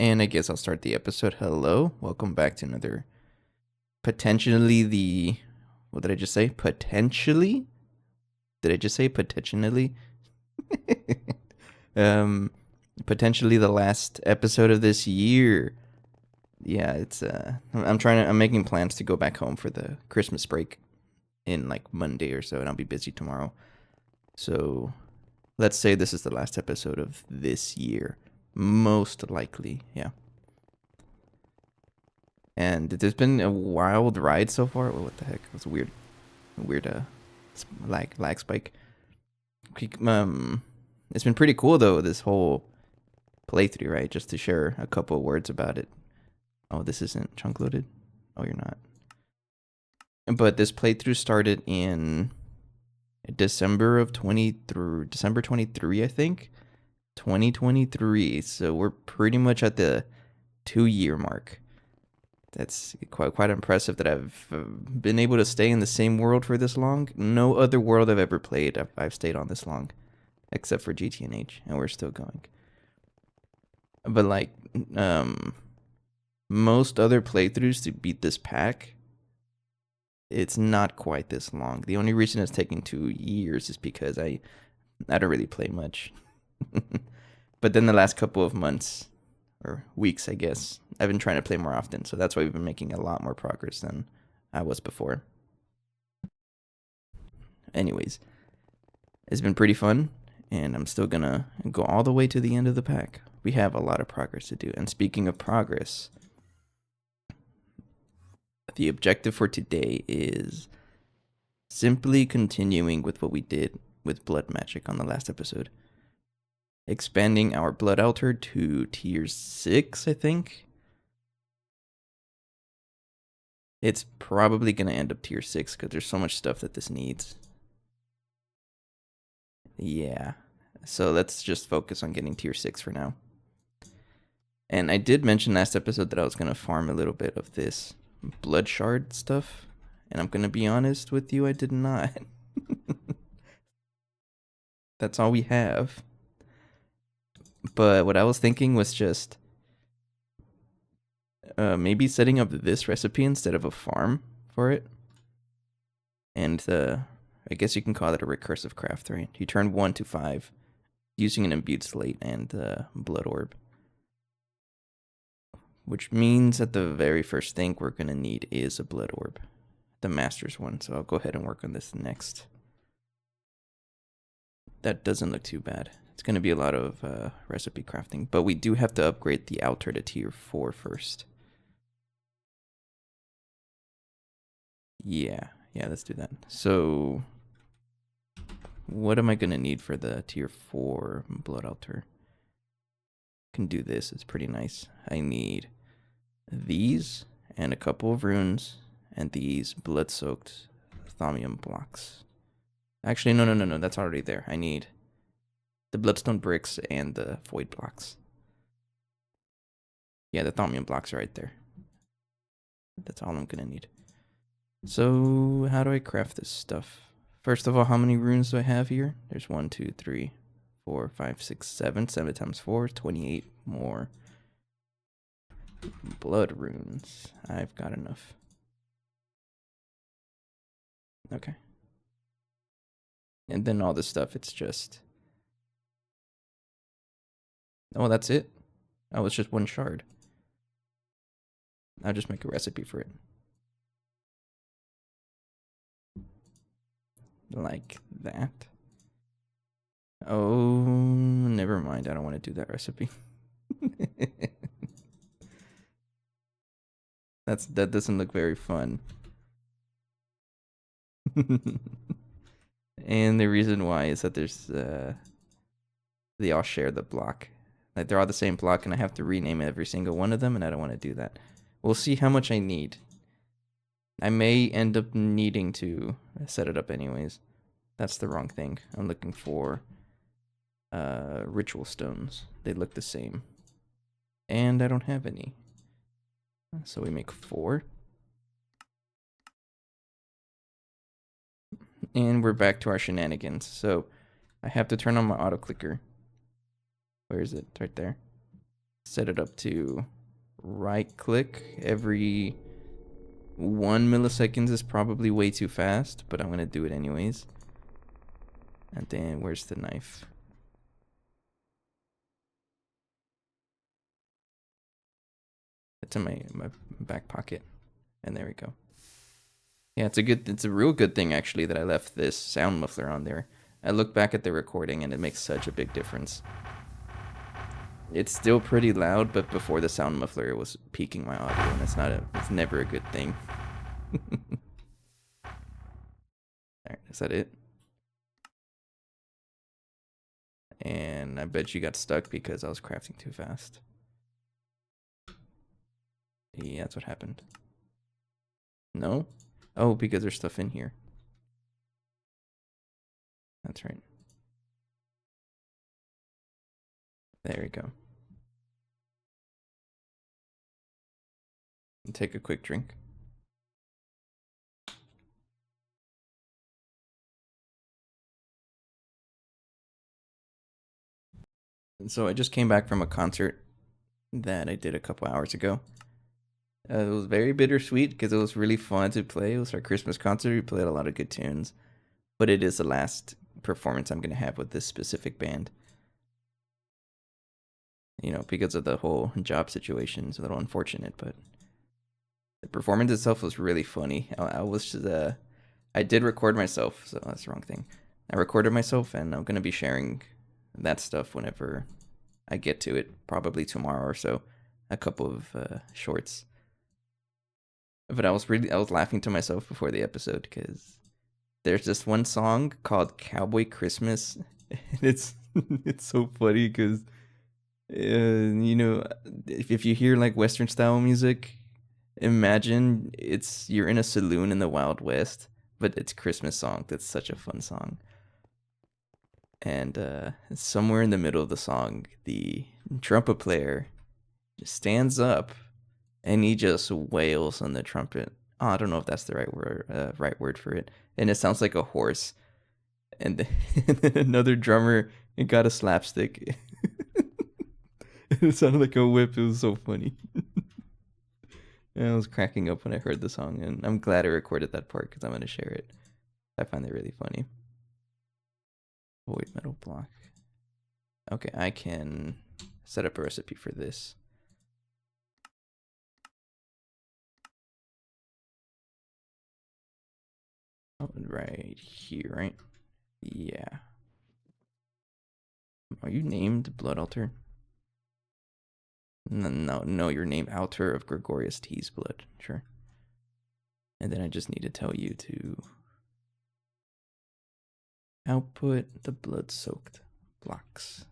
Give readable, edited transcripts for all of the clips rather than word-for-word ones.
And I guess I'll start the episode. Hello, welcome back to another potentially the. What did I just say? Potentially? Did I just say potentially? um, Potentially the last episode of this year. Yeah, it's I'm making plans to go back home for the Christmas break in like Monday or so, and I'll be busy tomorrow. So let's say this is the last episode of this year. Most likely, yeah. And there's been a wild ride so far. Oh, what the heck? It was a weird lag spike. It's been pretty cool though, this whole playthrough, right? Just to share a couple of words about it. Oh, this isn't chunk loaded. Oh, you're not. But this playthrough started in December 23, I think. 2023. So we're pretty much at the 2-year mark. That's quite impressive that I've been able to stay in the same world for this long. No other world I've ever played I've stayed on this long, except for GT&H, and we're still going. But like, most other playthroughs to beat this pack, it's not quite this long. The only reason it's taking 2 years is because I don't really play much. But then the last couple of months, or weeks, I guess, I've been trying to play more often, so that's why we've been making a lot more progress than I was before. Anyways, it's been pretty fun, and I'm still gonna go all the way to the end of the pack. We have a lot of progress to do, and speaking of progress, the objective for today is simply continuing with what we did with blood magic on the last episode. Expanding our blood altar to tier 6, I think. It's probably going to end up tier 6 because there's so much stuff that this needs. Yeah. So let's just focus on getting tier 6 for now. And I did mention last episode that I was going to farm a little bit of this blood shard stuff. And I'm going to be honest with you, I did not. That's all we have. But what I was thinking was just maybe setting up this recipe instead of a farm for it. And I guess you can call it a recursive craft, right? You turn 1 to 5 using an imbued slate and blood orb. Which means that the very first thing we're going to need is a blood orb. The master's one, so I'll go ahead and work on this next. That doesn't look too bad. It's going to be a lot of recipe crafting, but we do have to upgrade the altar to tier 4 first. Yeah, let's do that. So, what am I going to need for the tier 4 blood altar? Can do this, it's pretty nice. I need these and a couple of runes and these blood-soaked thaumium blocks. Actually, no, that's already there. I need the bloodstone bricks and the void blocks. Yeah, the thaumium blocks are right there. That's all I'm gonna need. So, how do I craft this stuff? First of all, how many runes do I have here? There's 1, 2, 3, 4, 5, 6, 7. 7 times 4 is 28 more. Blood runes. I've got enough. Okay. And then all this stuff, it's just... Oh, that's it? Oh, it's just one shard. I'll just make a recipe for it. Like that. Oh, never mind. I don't want to do that recipe. That doesn't look very fun. And the reason why is that there's they all share the block. Like they're all the same block, and I have to rename every single one of them, and I don't want to do that. We'll see how much I need. I may end up needing to set it up anyways. That's the wrong thing. I'm looking for ritual stones. They look the same. And I don't have any. So we make 4. And we're back to our shenanigans. So I have to turn on my auto clicker. Where is it? Right there. set it up to right click every 1 millisecond is probably way too fast, but I'm gonna do it anyways. And then where's the knife? It's in my back pocket. And there we go. Yeah, it's a real good thing actually that I left this sound muffler on there. I look back at the recording and it makes such a big difference. It's still pretty loud, but before the sound muffler it was peaking my audio, and it's never a good thing. Alright, is that it? And I bet you got stuck because I was crafting too fast. Yeah, that's what happened. No? Oh, because there's stuff in here. That's right. There we go. And take a quick drink. And so I just came back from a concert that I did a couple hours ago. It was very bittersweet because it was really fun to play. It was our Christmas concert. We played a lot of good tunes, but it is the last performance I'm going to have with this specific band. You know, because of the whole job situation. It's a little unfortunate, but the performance itself was really funny. I did record myself, so that's the wrong thing. I recorded myself, and I'm going to be sharing that stuff whenever I get to it, probably tomorrow or so. A couple of shorts. But I was laughing to myself before the episode because there's this one song called Cowboy Christmas. And it's so funny because you know, if you hear like Western style music, imagine you're in a saloon in the Wild West, but it's Christmas song. That's such a fun song. And somewhere in the middle of the song, the trumpet player just stands up and he just wails on the trumpet. Oh, I don't know if that's the right word for it. And it sounds like a horse. And then, and then another drummer got a slapstick. It sounded like a whip. It was so funny. And I was cracking up when I heard the song, and I'm glad I recorded that part because I'm going to share it. I find it really funny. Void metal block. Okay, I can set up a recipe for this. Oh, right here, right? Yeah. Are you named Blood Altar? No, you're named Altar of Gregorius T's blood. Sure. And then I just need to tell you to output the blood-soaked blocks.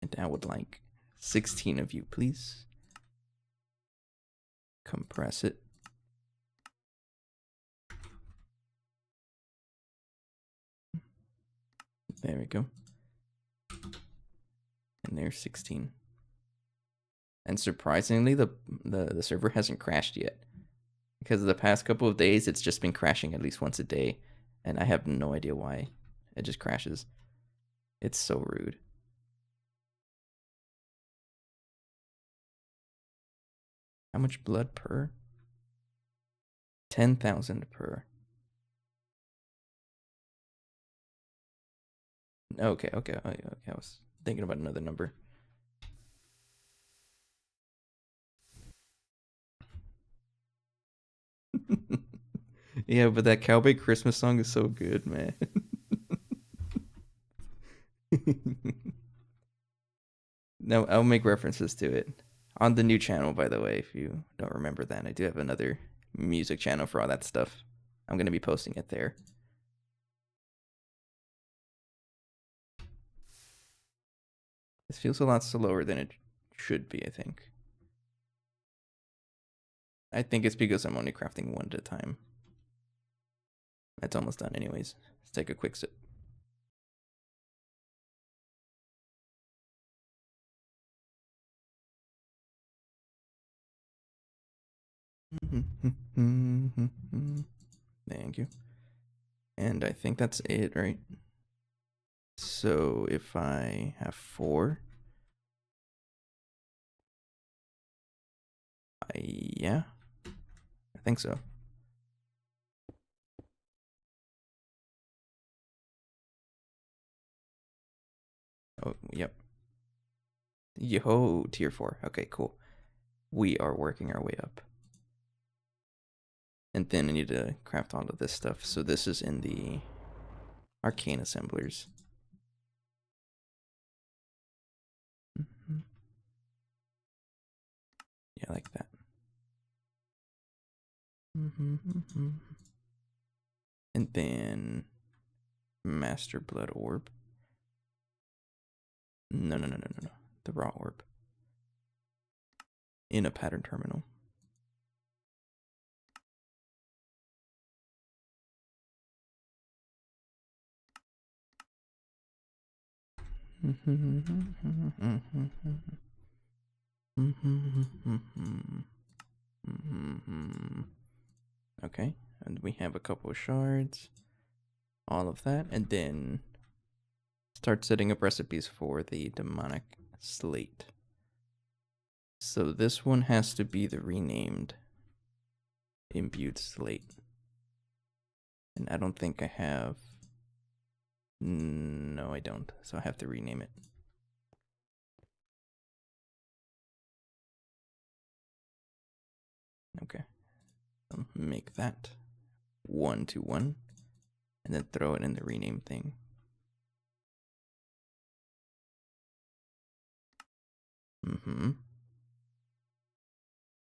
And I would like 16 of you, please. Compress it. There we go. And there's 16. And surprisingly, the server hasn't crashed yet. Because the past couple of days, it's just been crashing at least once a day. And I have no idea why. It just crashes. It's so rude. How much blood per? 10,000 per. Okay. I was thinking about another number. Yeah, but that Cowboy Christmas song is so good, man. No, I'll make references to it on the new channel, by the way, if you don't remember that. I do have another music channel for all that stuff. I'm going to be posting it there. This feels a lot slower than it should be, I think. I think it's because I'm only crafting one at a time. That's almost done anyways. Let's take a quick sip. Thank you. And I think that's it, right? So if I have 4, Yeah, I think so. Oh, yep. Yo, tier 4. Okay, cool. We are working our way up. And then I need to craft all of this stuff. So this is in the arcane assemblers. Mm-hmm. Yeah, like that. Mm-hmm. And then master blood orb. No. The raw orb. In a pattern terminal. Okay, and we have a couple of shards. All of that, and then start setting up recipes for the demonic slate. So this one has to be the renamed imbued slate. And I don't think I have. No, I don't. So I have to rename it. Okay. Make that 1 to 1. And then throw it in the rename thing.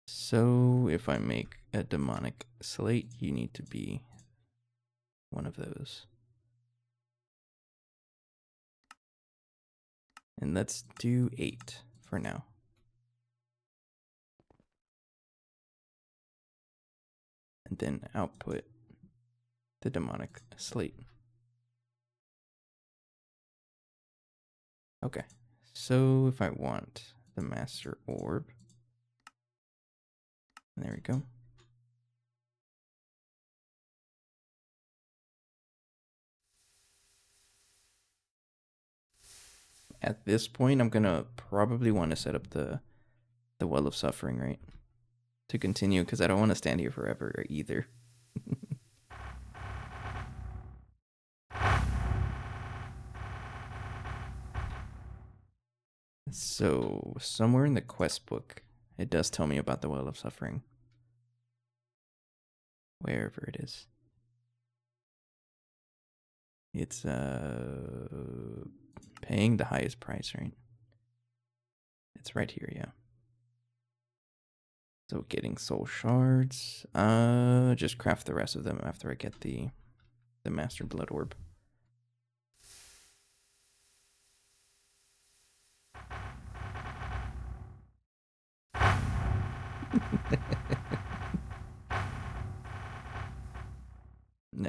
So if I make a demonic slate, you need to be one of those. And let's do 8 for now. And then output the demonic slate. Okay, so if I want the master orb, there we go. At this point, I'm gonna probably want to set up the Well of Suffering, right? To continue, because I don't want to stand here forever either. So, somewhere in the quest book, it does tell me about the Well of Suffering. Wherever it is. It's paying the highest price, right? It's right here, yeah. So getting soul shards. Just craft the rest of them after I get the master blood orb.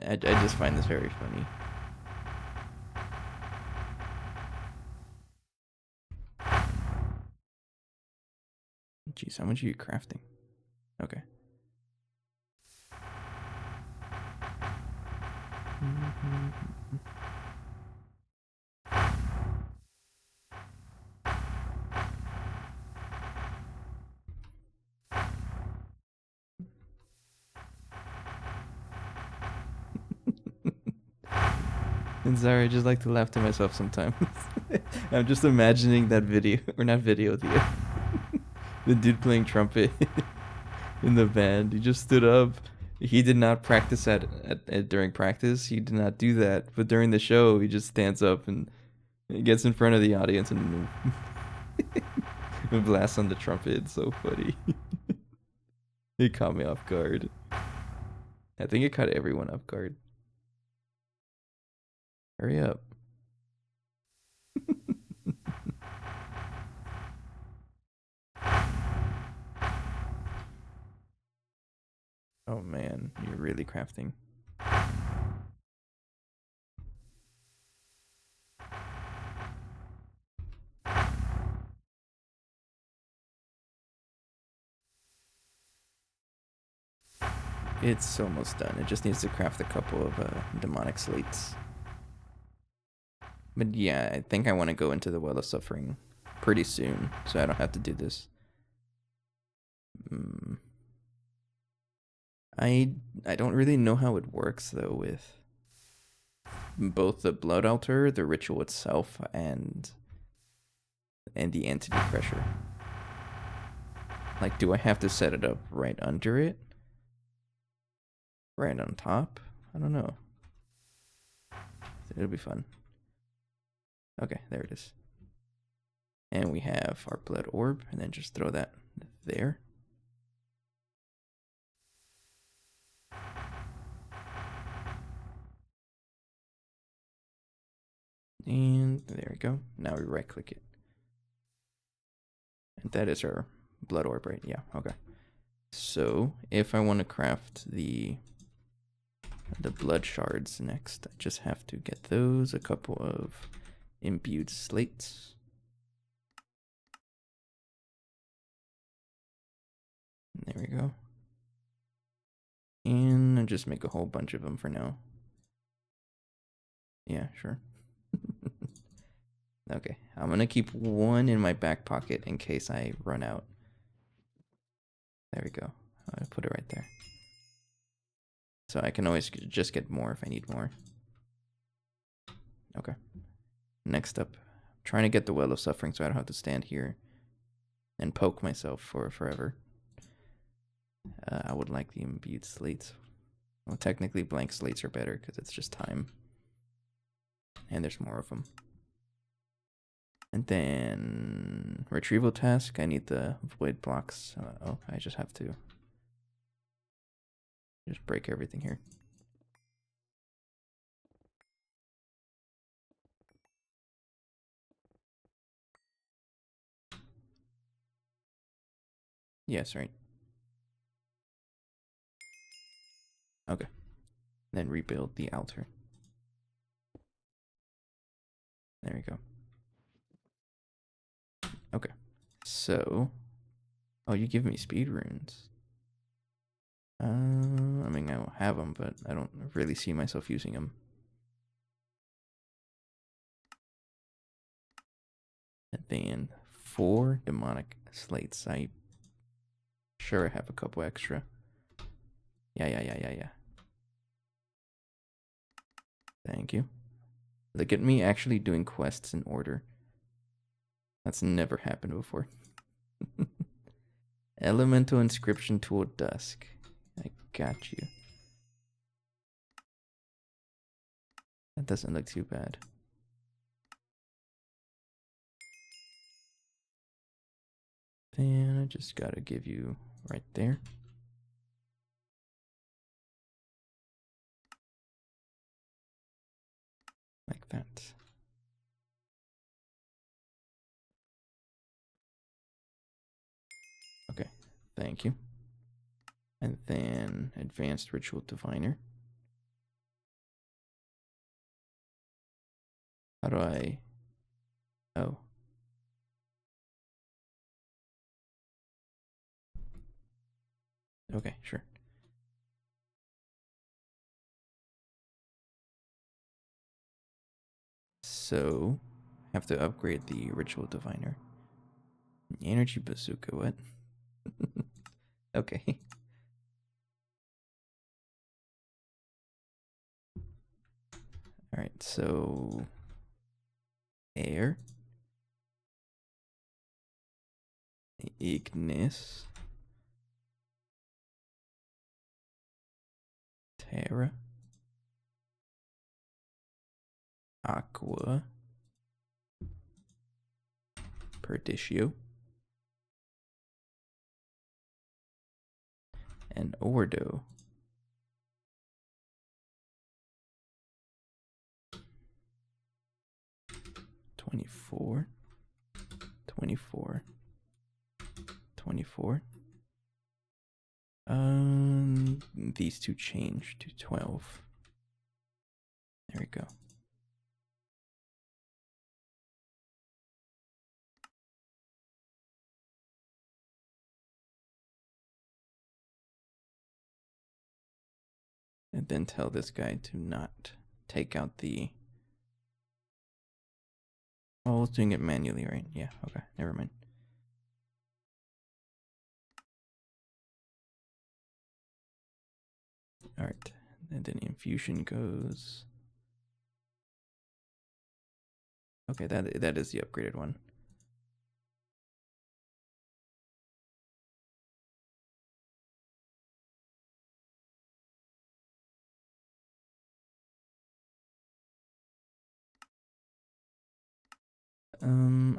I just find this very funny. Jeez, how much are you crafting? Okay. And sorry, I just like to laugh to myself sometimes. I'm just imagining that video, or not video, the dude playing trumpet in the band. He just stood up. He did not practice at during practice. He did not do that. But during the show, he just stands up and gets in front of the audience and blasts on the trumpet. It's so funny. It caught me off guard. I think it caught everyone off guard. Hurry up. Oh man, you're really crafting. It's almost done. It just needs to craft a couple of demonic slates. But yeah, I think I want to go into the Well of Suffering pretty soon, so I don't have to do this Hmm. I don't really know how it works though with both the blood altar, the ritual itself, and the entity pressure. Like, do I have to set it up right under it? Right on top? I don't know. It'll be fun. Okay, there it is. And we have our blood orb, and then just throw that there. And there we go. Now we right click it. And that is our blood orb, right? Yeah, okay. So if I want to craft the blood shards next, I just have to get those, a couple of imbued slates. There we go. And just make a whole bunch of them for now. Yeah, sure. Okay, I'm gonna keep one in my back pocket in case I run out. There we go. I'll put it right there. So I can always just get more if I need more. Okay. Next up, I'm trying to get the Well of Suffering so I don't have to stand here and poke myself for forever. I would like the imbued slates. Well, technically blank slates are better because it's just time. And there's more of them. And then retrieval task, I need the void blocks. Oh, I just have to just break everything here. Yes, right. Okay. Then rebuild the altar. There we go. Okay. So, oh, you give me speed runes. I mean, I don't have them, but I don't really see myself using them. And then 4 demonic slates. I sure I have a couple extra. Yeah. Thank you. Look at me actually doing quests in order. That's never happened before. Elemental inscription tool dusk. I got you. That doesn't look too bad. Then I just gotta give you right there. Like that. Okay, thank you. And then advanced ritual diviner. How do I... Oh. Okay, sure. So, have to upgrade the ritual diviner. Energy bazooka, what? Okay. Alright, so... Air. Ignis. Terra. Aqua. Perditio. And Ordo. $24. $24. $24. These two change to 12. There we go. And then tell this guy to not take out the... Oh, I was doing it manually, right? Yeah, okay, never mind. start. And then infusion goes. Okay, that is the upgraded one.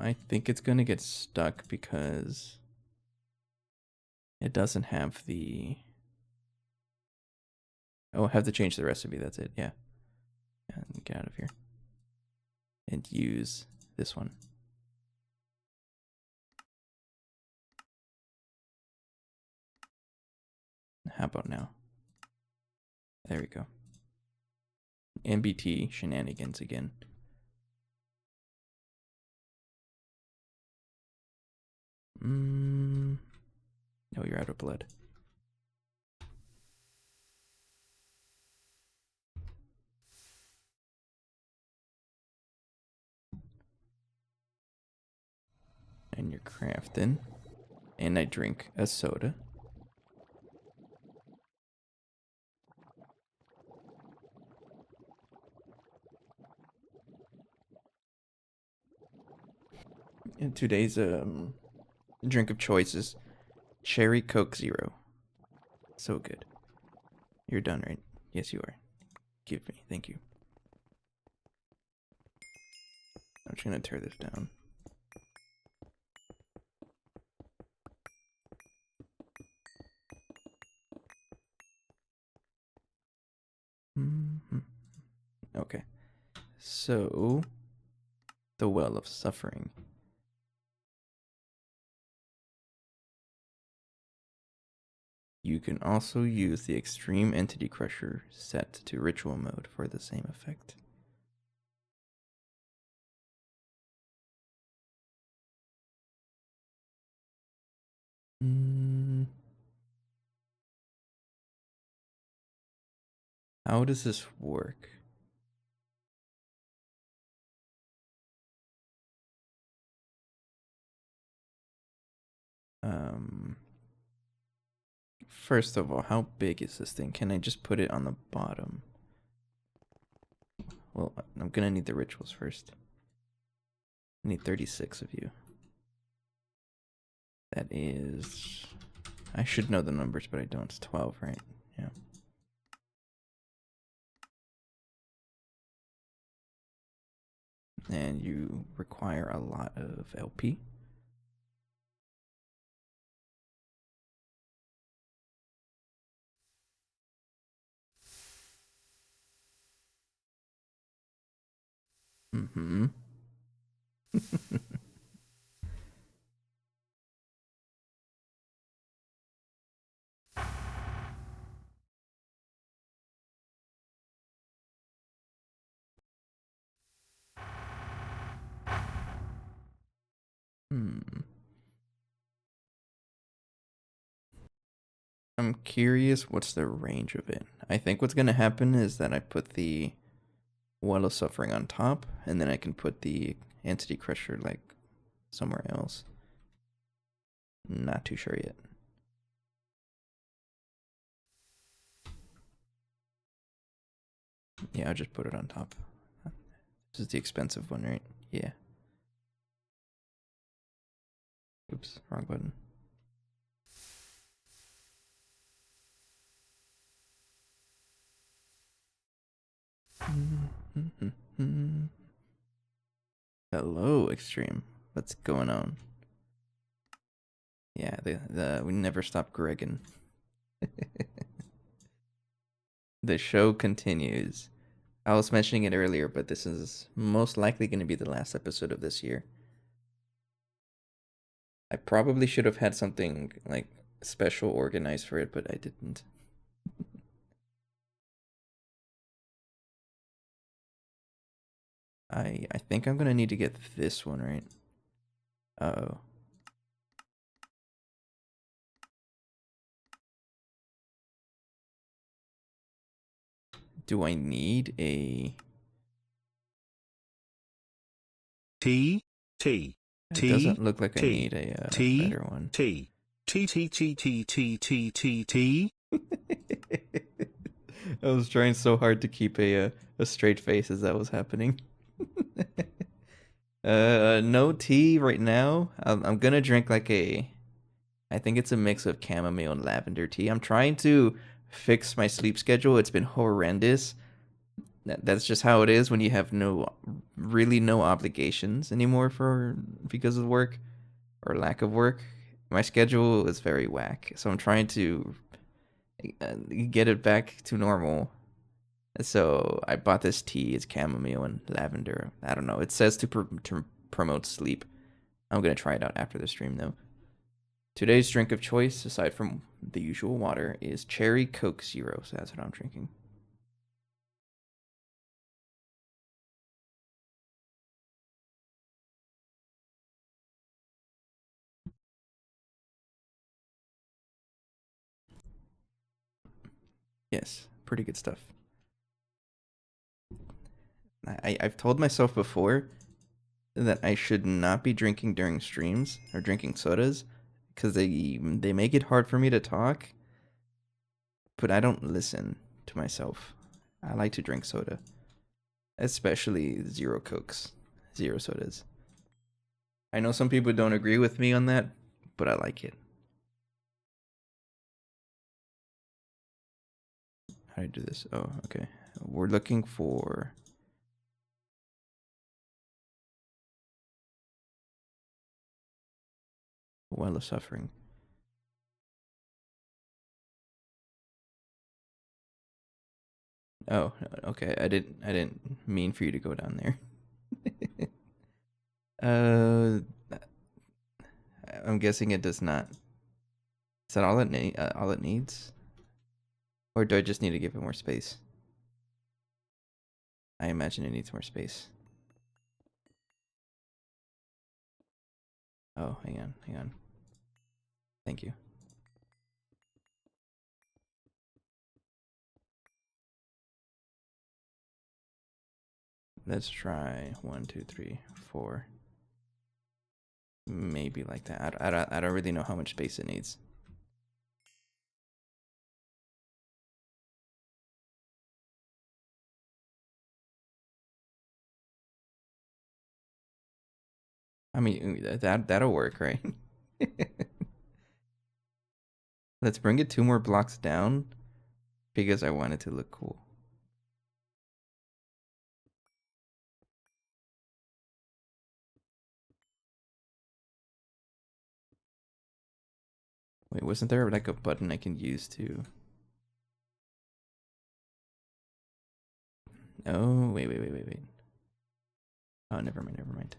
I think it's gonna get stuck because it doesn't have the. Oh, I have to change the recipe. That's it. Yeah. Get out of here. And use this one. How about now? There we go. MBT shenanigans again. No, you're out of blood. And you're crafting. And I drink a soda. And today's drink of choice is Cherry Coke Zero. So good. You're done, right? Yes, you are. Give me. Thank you. I'm just gonna tear this down. Okay. So, the Well of Suffering. You can also use the Extreme Entity Crusher set to Ritual mode for the same effect. How does this work? First of all, how big is this thing? Can I just put it on the bottom? Well, I'm gonna need the rituals first. I need 36 of you. That is... I should know the numbers, but I don't. It's 12, right? Yeah. And you require a lot of LP. Mm-hmm. I'm curious what's the range of it. I think what's going to happen is that I put the Well of Suffering on top, and then I can put the Entity Crusher, like, somewhere else. Not too sure yet. Yeah, I'll just put it on top. This is the expensive one, right? Yeah. Oops, wrong button. Hello, Extreme. What's going on? Yeah, we never stop Gregging. The show continues. I was mentioning it earlier, but this is most likely going to be the last episode of this year. I probably should have had something like special organized for it, but I didn't. I think I'm gonna need to get this one, right? Uh-oh. Do I need a... T T It doesn't look like I need a better one. T T T T T T T T T. I was trying so hard to keep a straight face as that was happening. No tea right now. I'm gonna drink like I think it's a mix of chamomile and lavender tea. I'm trying to fix my sleep schedule. It's been horrendous. That's just how it is when you have really no obligations anymore for because of work or lack of work. My schedule is very whack, so I'm trying to get it back to normal. So I bought this tea. It's chamomile and lavender. I don't know. It says to promote sleep. I'm gonna try it out after the stream though. Today's drink of choice, aside from the usual water, is cherry Coke Zero. So that's what I'm drinking. Yes, pretty good stuff. I've told myself before that I should not be drinking during streams or drinking sodas because they make it hard for me to talk. But I don't listen to myself. I like to drink soda, especially zero Cokes, zero sodas. I know some people don't agree with me on that, but I like it. How do I do this? Oh, okay. We're looking for Well of Suffering. Oh, okay. I didn't mean for you to go down there. uh, I'm guessing it does not. Is that all it needs? Or do I just need to give it more space? I imagine it needs more space. Oh, hang on. Thank you. Let's try 1, 2, 3, 4. Maybe like that. I don't really know how much space it needs. I mean, that'll work, right? Let's bring it 2 more blocks down because I want it to look cool. Wait, wasn't there like a button I can use to? Oh, wait. Oh, never mind.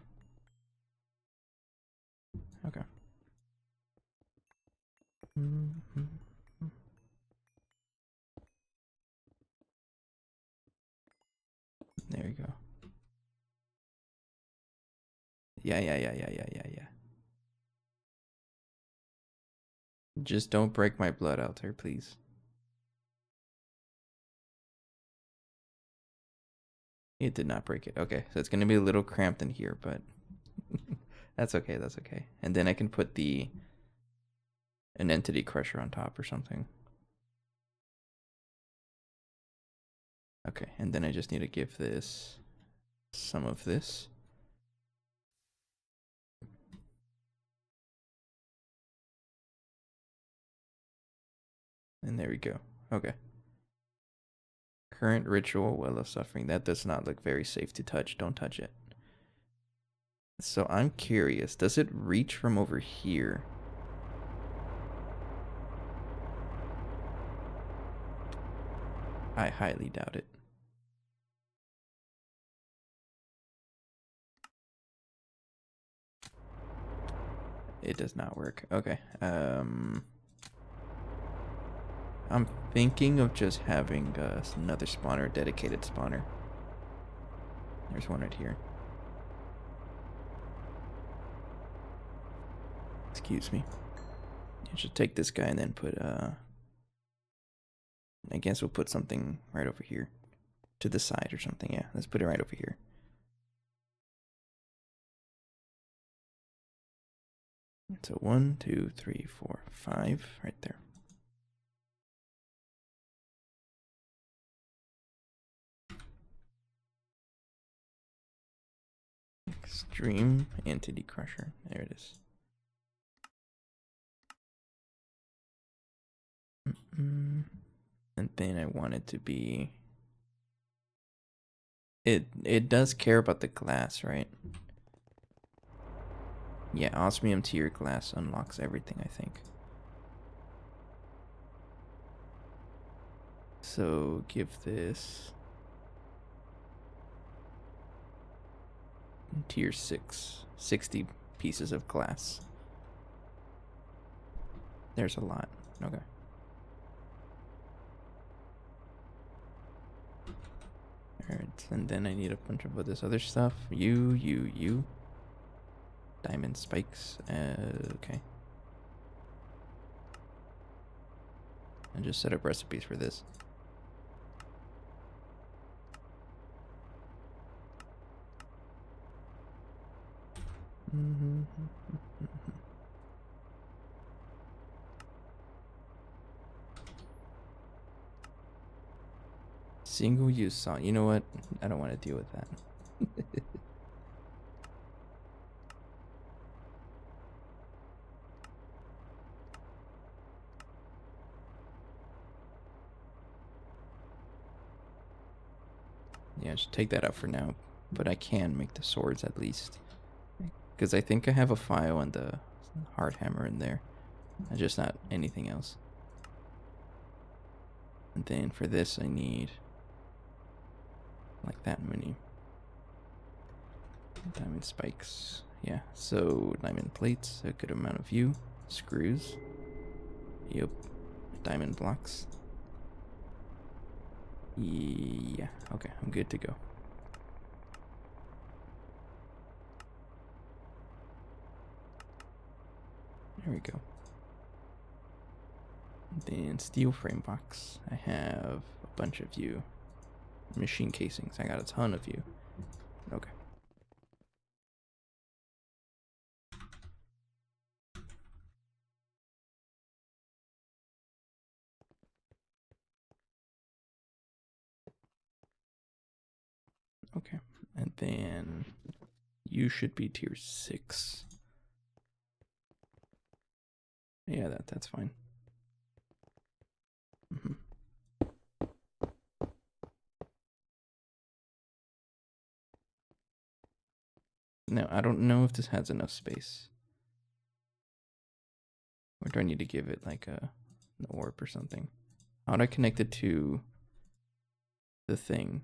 Okay. There you go. Yeah. Just don't break my blood altar, please. It did not break it. Okay, so it's gonna be a little cramped in here, but that's okay. That's okay. And then I can put an entity crusher on top or something. Okay, and then I just need to give this some of this. And there we go. Okay. Current ritual, Well of Suffering. That does not look very safe to touch. Don't touch it. So I'm curious. Does it reach from over here? I highly doubt it. It does not work. Okay. I'm thinking of just having another spawner, a dedicated spawner. There's one right here. Excuse me. I should take this guy and then put I guess we'll put something right over here. To the side or something, yeah. Let's put it right over here. So 1, 2, 3, 4, 5, right there. Stream Entity Crusher. There it is. And then I want it to be. It does care about the glass, right? Yeah, osmium tier glass unlocks everything, I think. So give this tier 6, 60 pieces of glass. There's a lot. Okay. Alright, and then I need a bunch of this other stuff. You. Diamond spikes. Okay. And just set up recipes for this. Single use saw. You know what? I don't want to deal with that. Yeah, just take that out for now. But I can make the swords at least. Because I think I have a file and the hard hammer in there. Just not anything else. And then for this I need like that many diamond spikes. Yeah, so diamond plates, a good amount of you. Screws. Yep. Diamond blocks. Yeah, okay, I'm good to go. There we go. Then steel frame box. I have a bunch of you. Machine casings. I got a ton of you. Okay. Okay. And then you should be tier 6. Yeah, that's fine. Now, I don't know if this has enough space. Or do I need to give it like an orb or something? How would I connect it to the thing?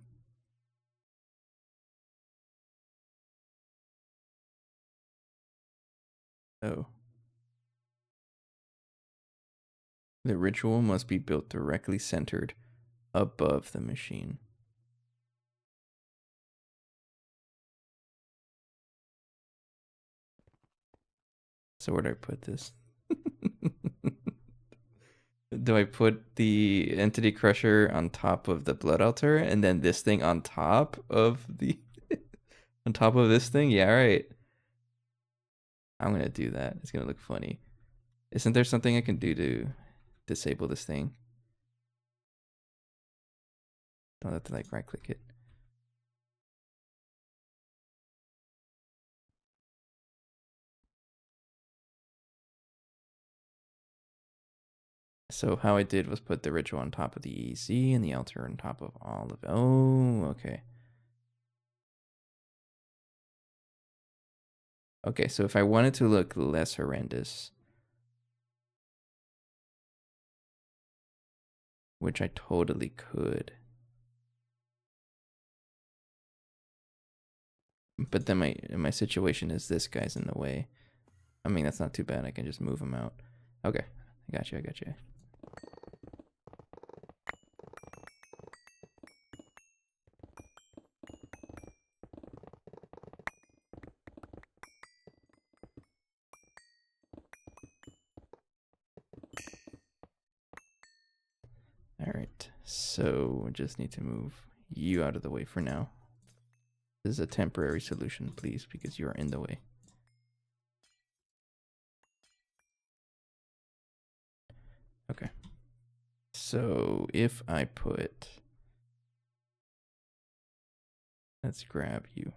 Oh. The ritual must be built directly centered above the machine. So where do I put this? Do I put the entity crusher on top of the blood altar and then this thing on top of the on top of this thing? Yeah, right. I'm gonna do that. It's gonna look funny. Isn't there something I can do to disable this thing? Don't have to like right click it. So how I did was put the ritual on top of the EEC and the altar on top of all of it. Oh, okay. Okay, so if I wanted to look less horrendous, which I totally could. But then my situation is this guy's in the way. I mean, that's not too bad. I can just move him out. Okay, I got you. All right, so we just need to move you out of the way for now. This is a temporary solution, please, because you are in the way. Okay. So if I put, let's grab you.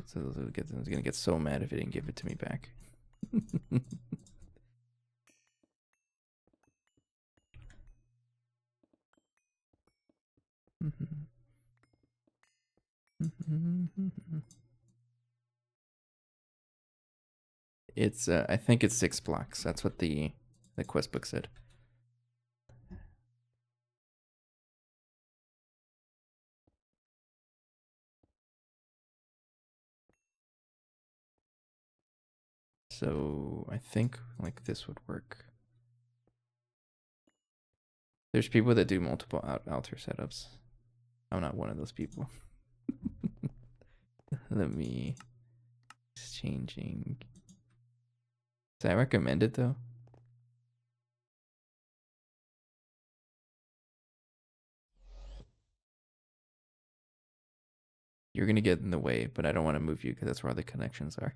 So I was gonna get so mad if he didn't give it to me back. It's I think it's 6 blocks. That's what the quest book said. So I think like this would work. There's people that do multiple altar setups. I'm not one of those people. Let me. It's changing. Does I recommend it though? You're gonna get in the way, but I don't want to move you because that's where all the connections are.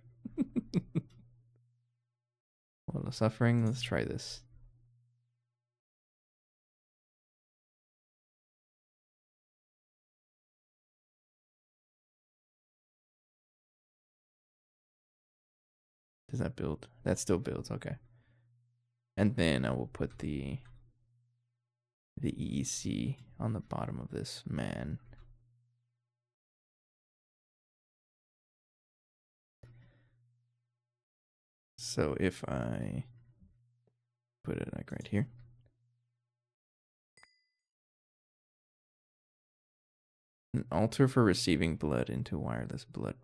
Well, the suffering. Let's try this. Does that build? That still builds. Okay. And then I will put the EEC on the bottom of this man. So if I put it like right here. An altar for receiving blood into wireless blood.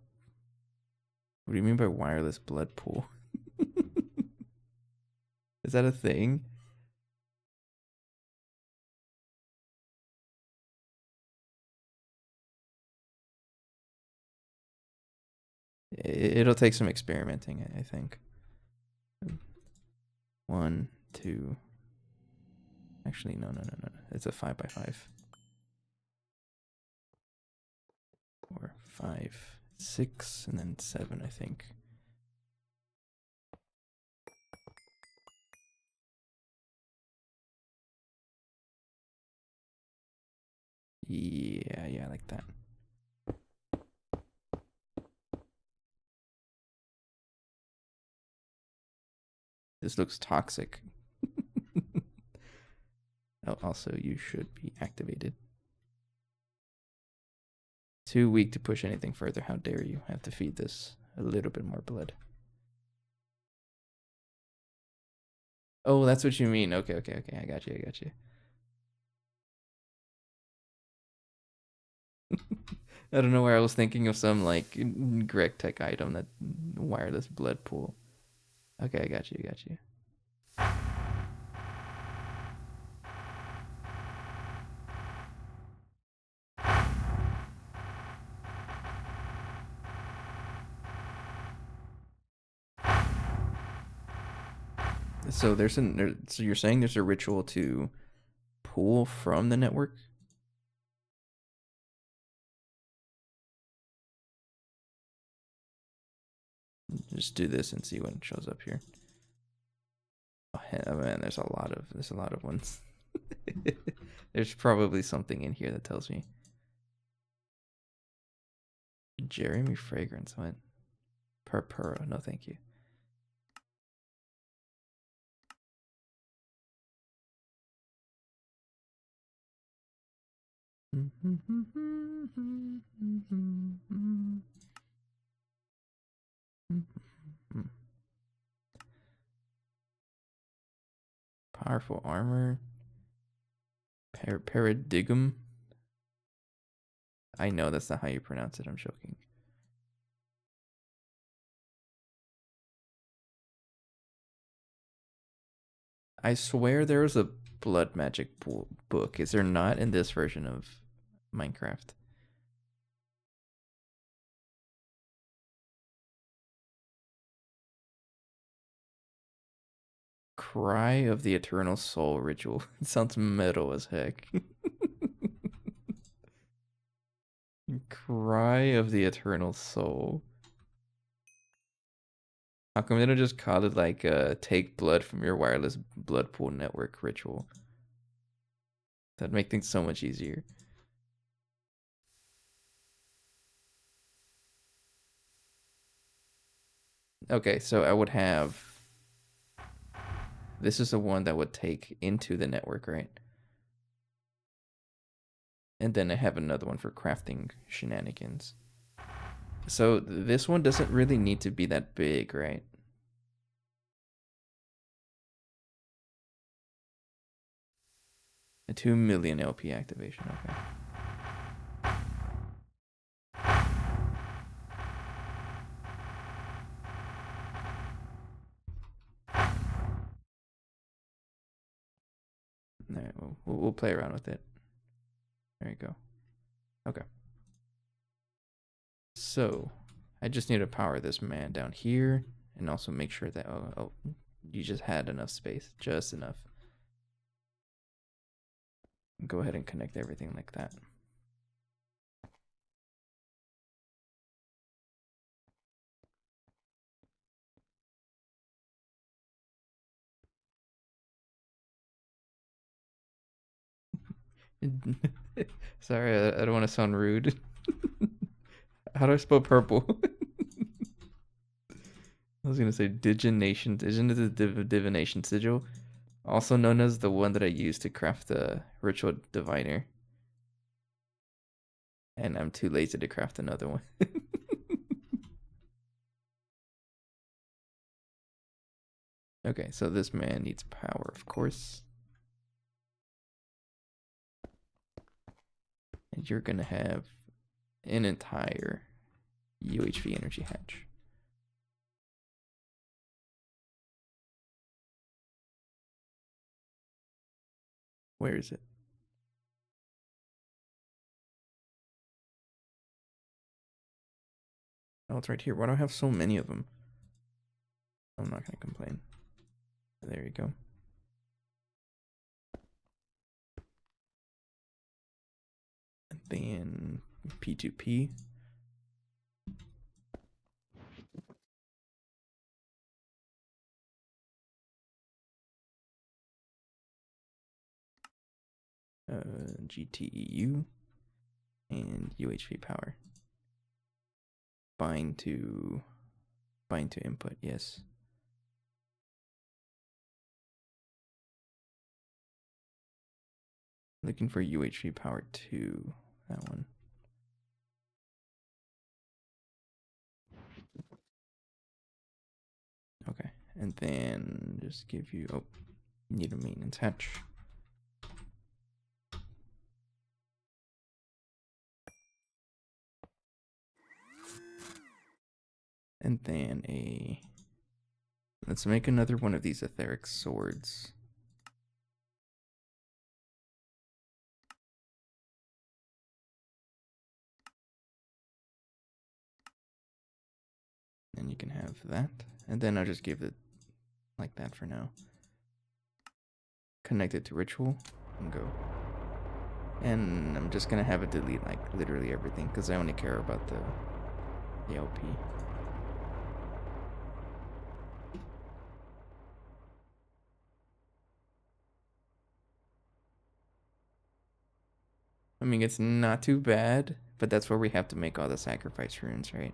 What do you mean by wireless blood pool? Is that a thing? It'll take some experimenting, I think. 1, 2. Actually, no. It's a 5x5. 4, 5, 6, and then 7, I think. Yeah, I like that. This looks toxic. Also, you should be activated. Too weak to push anything further. How dare you? I have to feed this a little bit more blood. Oh, that's what you mean. Okay. I got you. I don't know where I was thinking of some like Gregtech item that wireless blood pool. Okay, I got you. So so you're saying there's a ritual to pull from the network? Just do this and see what shows up here. Oh man, there's a lot of ones. There's probably something in here that tells me. Jeremy fragrance, what? Purpura, no thank you. Powerful armor. Paradigm. I know that's not how you pronounce it. I'm joking. I swear there was a blood magic book. Is there not in this version of Minecraft? Cry of the Eternal Soul ritual. It sounds metal as heck. Cry of the Eternal Soul. How come they don't just call it like take blood from your wireless blood pool network ritual? That'd make things so much easier. Okay, so I would have. This is the one that would take into the network, right? And then I have another one for crafting shenanigans. So this one doesn't really need to be that big, right? A 2 million LP activation, okay. All right, we'll play around with it. There you go. Okay. So I just need to power this man down here and also make sure that, oh, you just had enough space, just enough. Go ahead and connect everything like that. Sorry, I don't want to sound rude. How do I spell purple? I was gonna say divination. Isn't it the divination sigil? Also known as the one that I use to craft the ritual diviner. And I'm too lazy to craft another one. Okay, so this man needs power, of course. And you're gonna have an entire UHV energy hatch. Where is it? Oh, it's right here. Why do I have so many of them? I'm not gonna complain. There you go. And then P2P. GTEU and UHV power. Bind to input, yes. Looking for UHV power 2, that one. Okay, and then just give you, oh, you need a maintenance hatch. And then let's make another one of these etheric swords. And you can have that. And then I'll just give it like that for now. Connect it to ritual and go. And I'm just gonna have it delete like literally everything because I only care about the LP. I mean, it's not too bad, but that's where we have to make all the sacrifice runes, right?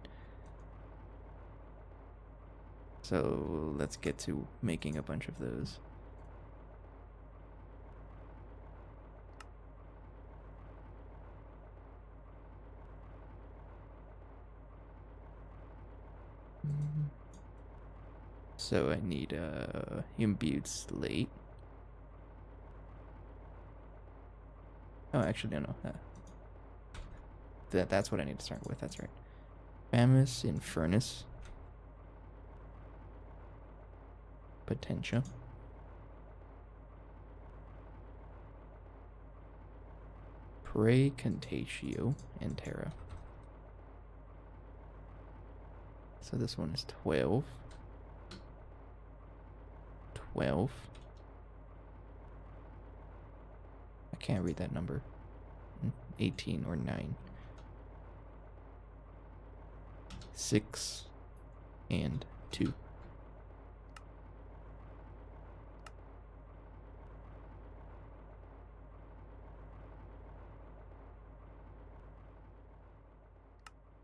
So let's get to making a bunch of those. So I need a imbued slate. Oh, actually, no. That's what I need to start with. That's right. Famus, Infernus, Potentia, Prey, Contatio, and Terra. So this one is 12. 12. I can't read that number. 18 or 9. 6 and 2.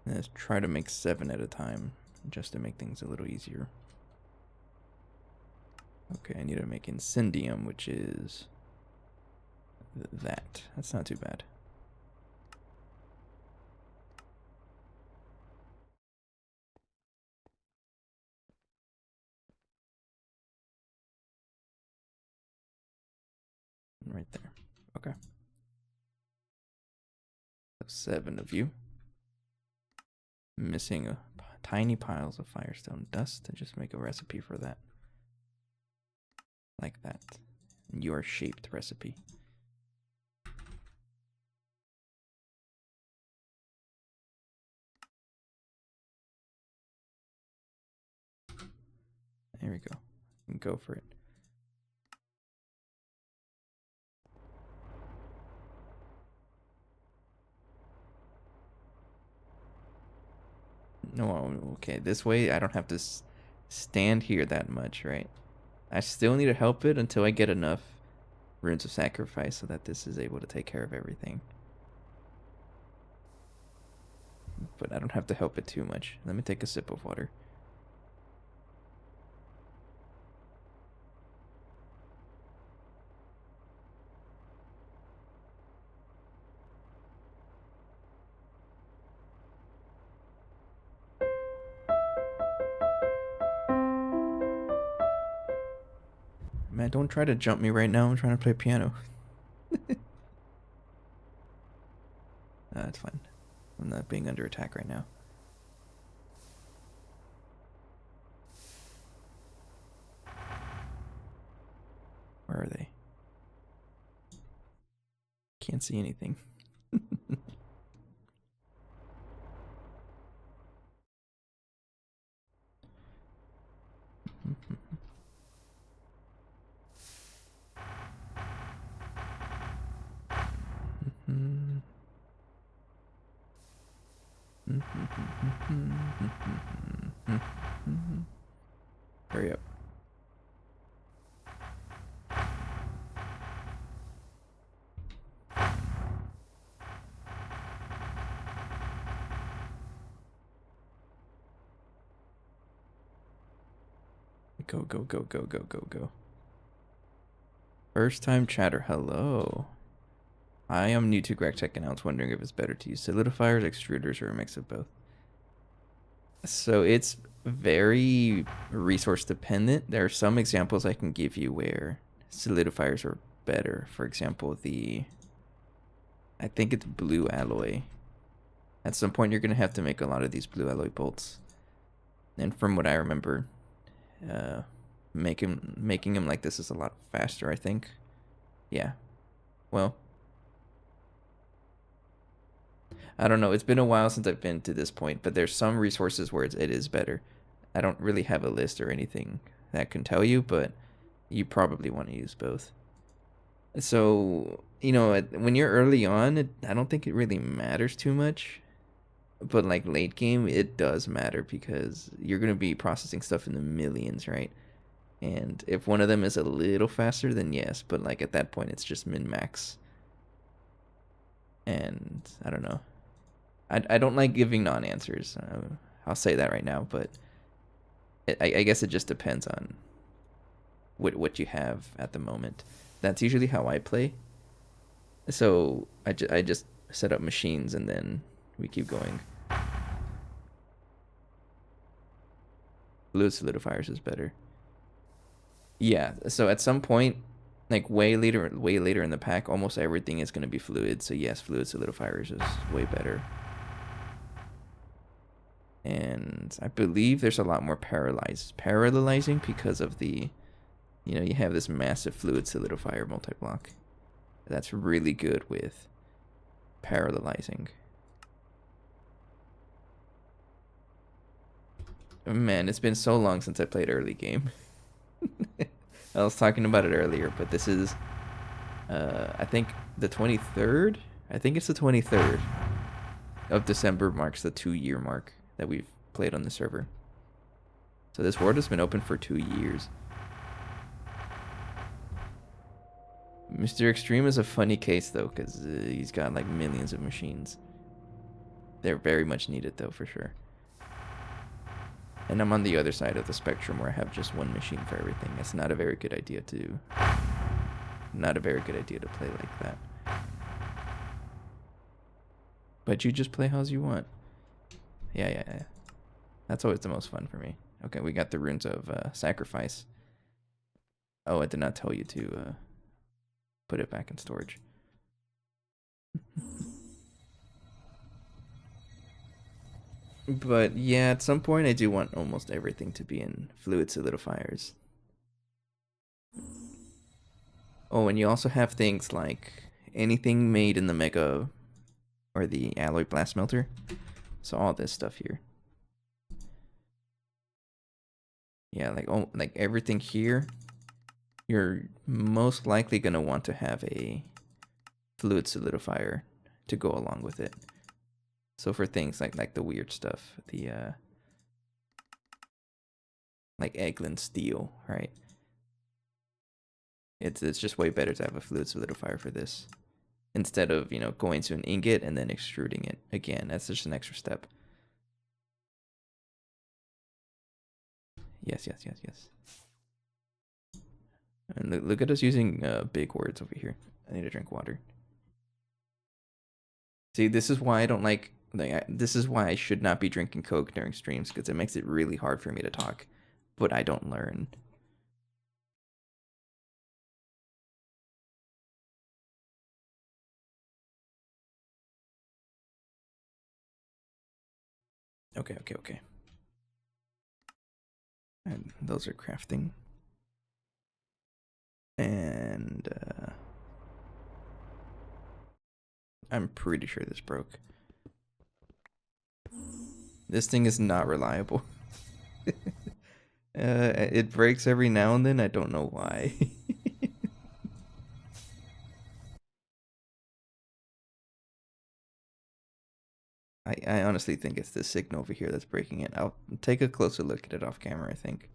Let's try to make 7 at a time. just to make things a little easier. Okay, I need to make incendium, which is that. That's not too bad. Right there. Okay. So 7 of you. Missing tiny piles of firestone dust to just make a recipe for that. Like that. Your shaped recipe. There we go. Go for it. No, okay. This way I don't have to stand here that much, right? I still need to help it until I get enough runes of sacrifice so that this is able to take care of everything. But I don't have to help it too much. Let me take a sip of water. Man, don't try to jump me right now. I'm trying to play piano. That's fine. I'm not being under attack right now. Where are they? Can't see anything. Hurry up. Go, go, go, go, go, go, go. First time chatter. Hello. I am new to Gregtech and I was wondering if it's better to use solidifiers, extruders, or a mix of both. So it's very resource dependent. There are some examples I can give you where solidifiers are better. For example, I think it's blue alloy. At some point, you're going to have to make a lot of these blue alloy bolts. And from what I remember, making them like this is a lot faster, I think. Yeah. Well, I don't know. It's been a while since I've been to this point, but there's some resources where it is better. I don't really have a list or anything that can tell you, but you probably want to use both. So, when you're early on, I don't think it really matters too much. But like late game, it does matter because you're going to be processing stuff in the millions, right? And if one of them is a little faster, then yes. But like at that point, it's just min-max. And I don't know. I don't like giving non-answers. I'll say that right now. But I guess it just depends on what you have at the moment. That's usually how I play. So I just set up machines and then we keep going. Fluid solidifiers is better. Yeah, so at some point, like way later in the pack, almost everything is going to be fluid. So yes, fluid solidifiers is way better. And I believe there's a lot more parallelizing because of the, you have this massive fluid solidifier multi-block. That's really good with parallelizing. Man, it's been so long since I played early game. I was talking about it earlier, but this is, I think the 23rd? I think it's the 23rd of December marks the 2-year mark that we've played on the server. So this world has been open for 2 years. Mr. Extreme is a funny case, though, because he's got, like, millions of machines. They're very much needed, though, for sure. And I'm on the other side of the spectrum where I have just one machine for everything. It's not a very good idea to play like that. But you just play how you want. Yeah. That's always the most fun for me. Okay, we got the runes of sacrifice. Oh, I did not tell you to put it back in storage. But yeah, at some point I do want almost everything to be in fluid solidifiers. Oh, and you also have things like anything made in the Mega or the Alloy Blast Melter. So all this stuff here. Yeah, like everything here, you're most likely gonna want to have a fluid solidifier to go along with it. So for things like the weird stuff, the like Eglin steel, right? It's just way better to have a fluid solidifier for this instead of, you know, going to an ingot and then extruding it again. That's just an extra step. Yes. And look at us using big words over here. I need to drink water. See, this is why I don't like this is why I should not be drinking Coke during streams, because it makes it really hard for me to talk, but I don't learn. Okay. And those are crafting. And I'm pretty sure this broke. This thing is not reliable. It breaks every now and then. I don't know why. I honestly think it's this signal over here that's breaking it. I'll take a closer look at it off camera, I think.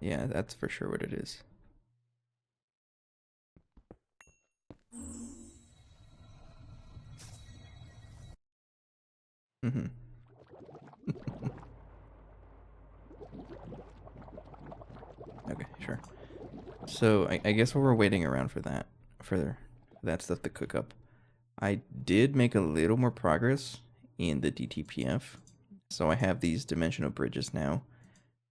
Yeah, that's for sure what it is. Mm-hmm. Okay, sure. So I guess while we're waiting around for that stuff to cook up, I did make a little more progress in the DTPF. So I have these dimensional bridges now,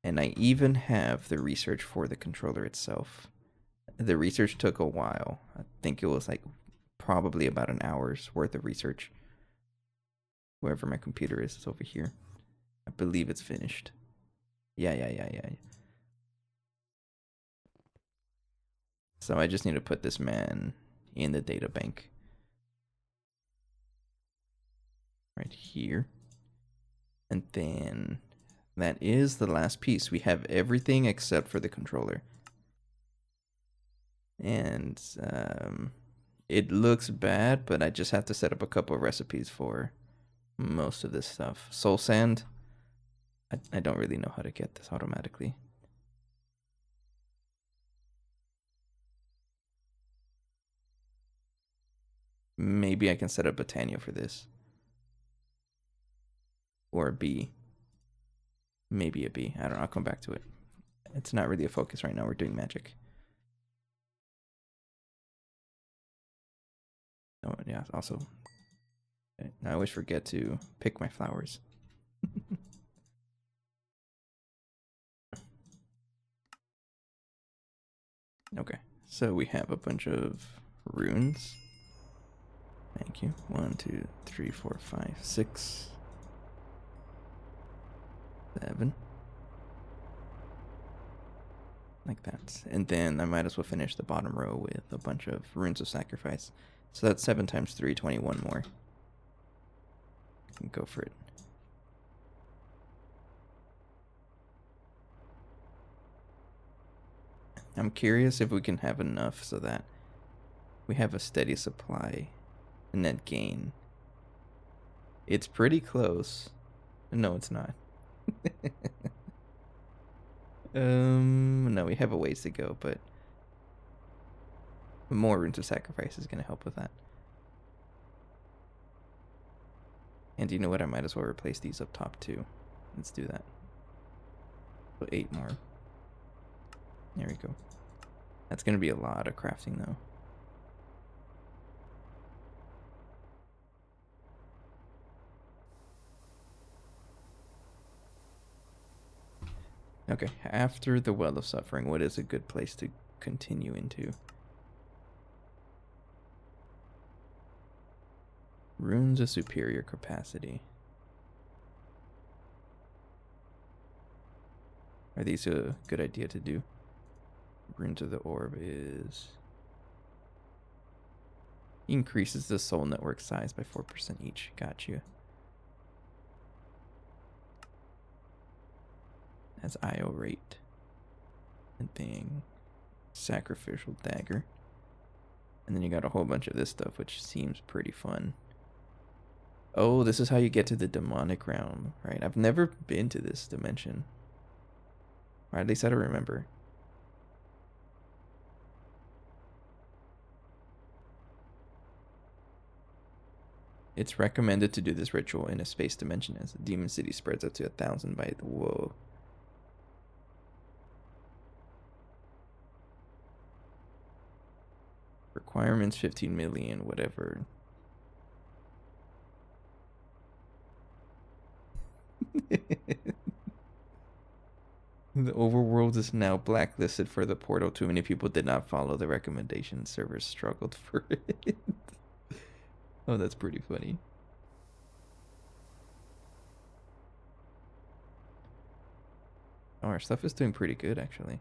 and I even have the research for the controller itself. The research took a while. I think it was like probably about an hour's worth of research. Wherever my computer is, it's over here. I believe it's finished. Yeah. So I just need to put this man in the data bank. Right here. And then that is the last piece. We have everything except for the controller. And it looks bad, but I just have to set up a couple of recipes for most of this stuff. Soul sand, I don't really know how to get this automatically. Maybe I can set up Botania for this. Or a B. Maybe a B. I don't know. I'll come back to it. It's not really a focus right now. We're doing magic. Oh, yeah. Also, I always forget to pick my flowers. Okay. So we have a bunch of runes. Thank you. 1, 2, 3, 4, 5, 6, 7. Like that. And then I might as well finish the bottom row with a bunch of runes of sacrifice. So that's 7 times 3, 21 more. Go for it. I'm curious if we can have enough so that we have a steady supply and net gain. It's pretty close. No, it's not. No, we have a ways to go, but more runes of sacrifice is going to help with that. And you know what? I might as well replace these up top too. Let's do that. Put 8 more. There we go. That's going to be a lot of crafting though. Okay, after the Well of Suffering, what is a good place to continue into? Runes of Superior Capacity. Are these a good idea to do? Runes of the Orb is... increases the soul network size by 4% each. Got you. That's IO rate. And thing. Sacrificial Dagger. And then you got a whole bunch of this stuff, which seems pretty fun. Oh, this is how you get to the demonic realm, right? I've never been to this dimension. Or at least I don't remember. It's recommended to do this ritual in a space dimension as the demon city spreads up to 1,000 by the... Whoa. Requirements 15 million, whatever. The overworld is now blacklisted for the portal. Too many people did not follow the recommendations. Servers struggled for it. Oh, that's pretty funny. Oh, our stuff is doing pretty good, actually.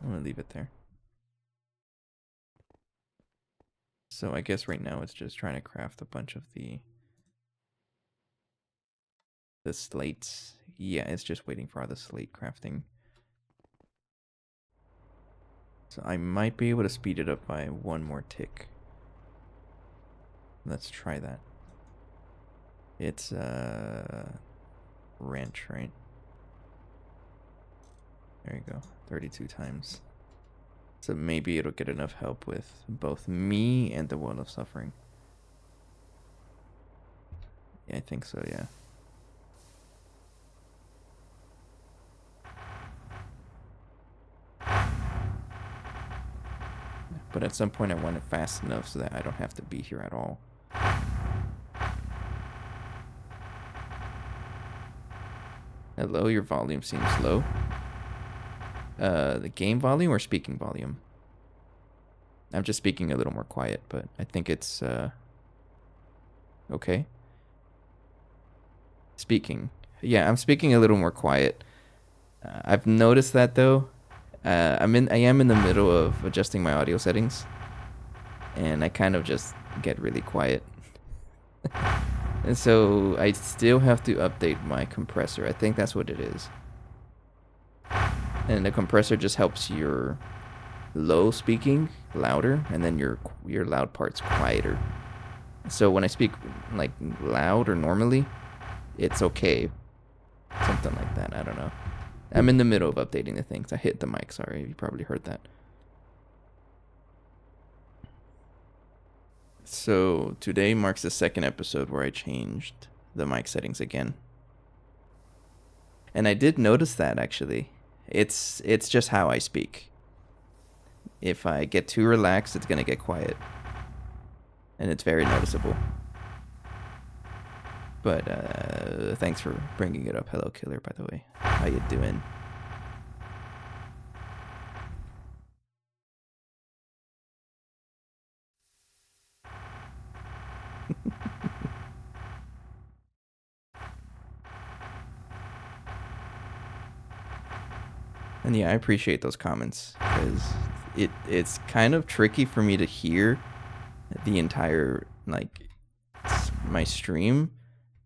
I'm gonna leave it there. So I guess right now it's just trying to craft a bunch of the slates. Yeah, it's just waiting for all the slate crafting. So I might be able to speed it up by 1 more tick. Let's try that. It's wrench, right? There you go. 32 times. So maybe it'll get enough help with both me and the Well of Suffering. Yeah, I think so, yeah. But at some point I want it fast enough so that I don't have to be here at all. Hello, your volume seems low. The game volume or speaking volume? I'm just speaking a little more quiet, but I think it's okay. Speaking. Yeah, I'm speaking a little more quiet. I've noticed that though. I am in the middle of adjusting my audio settings, and I kind of just get really quiet. And so I still have to update my compressor. I think that's what it is. And the compressor just helps your low speaking louder, and then your loud parts quieter. So when I speak like loud or normally, it's okay. Something like that. I don't know. I'm in the middle of updating the things. I hit the mic. Sorry, you probably heard that. So today marks the 2nd episode where I changed the mic settings again. And I did notice that, actually. It's just how I speak. If I get too relaxed, it's going to get quiet. And it's very noticeable. But thanks for bringing it up. Hello, Killer, by the way. How you doing? And yeah, I appreciate those comments, because it's kind of tricky for me to hear the entire, like, my stream,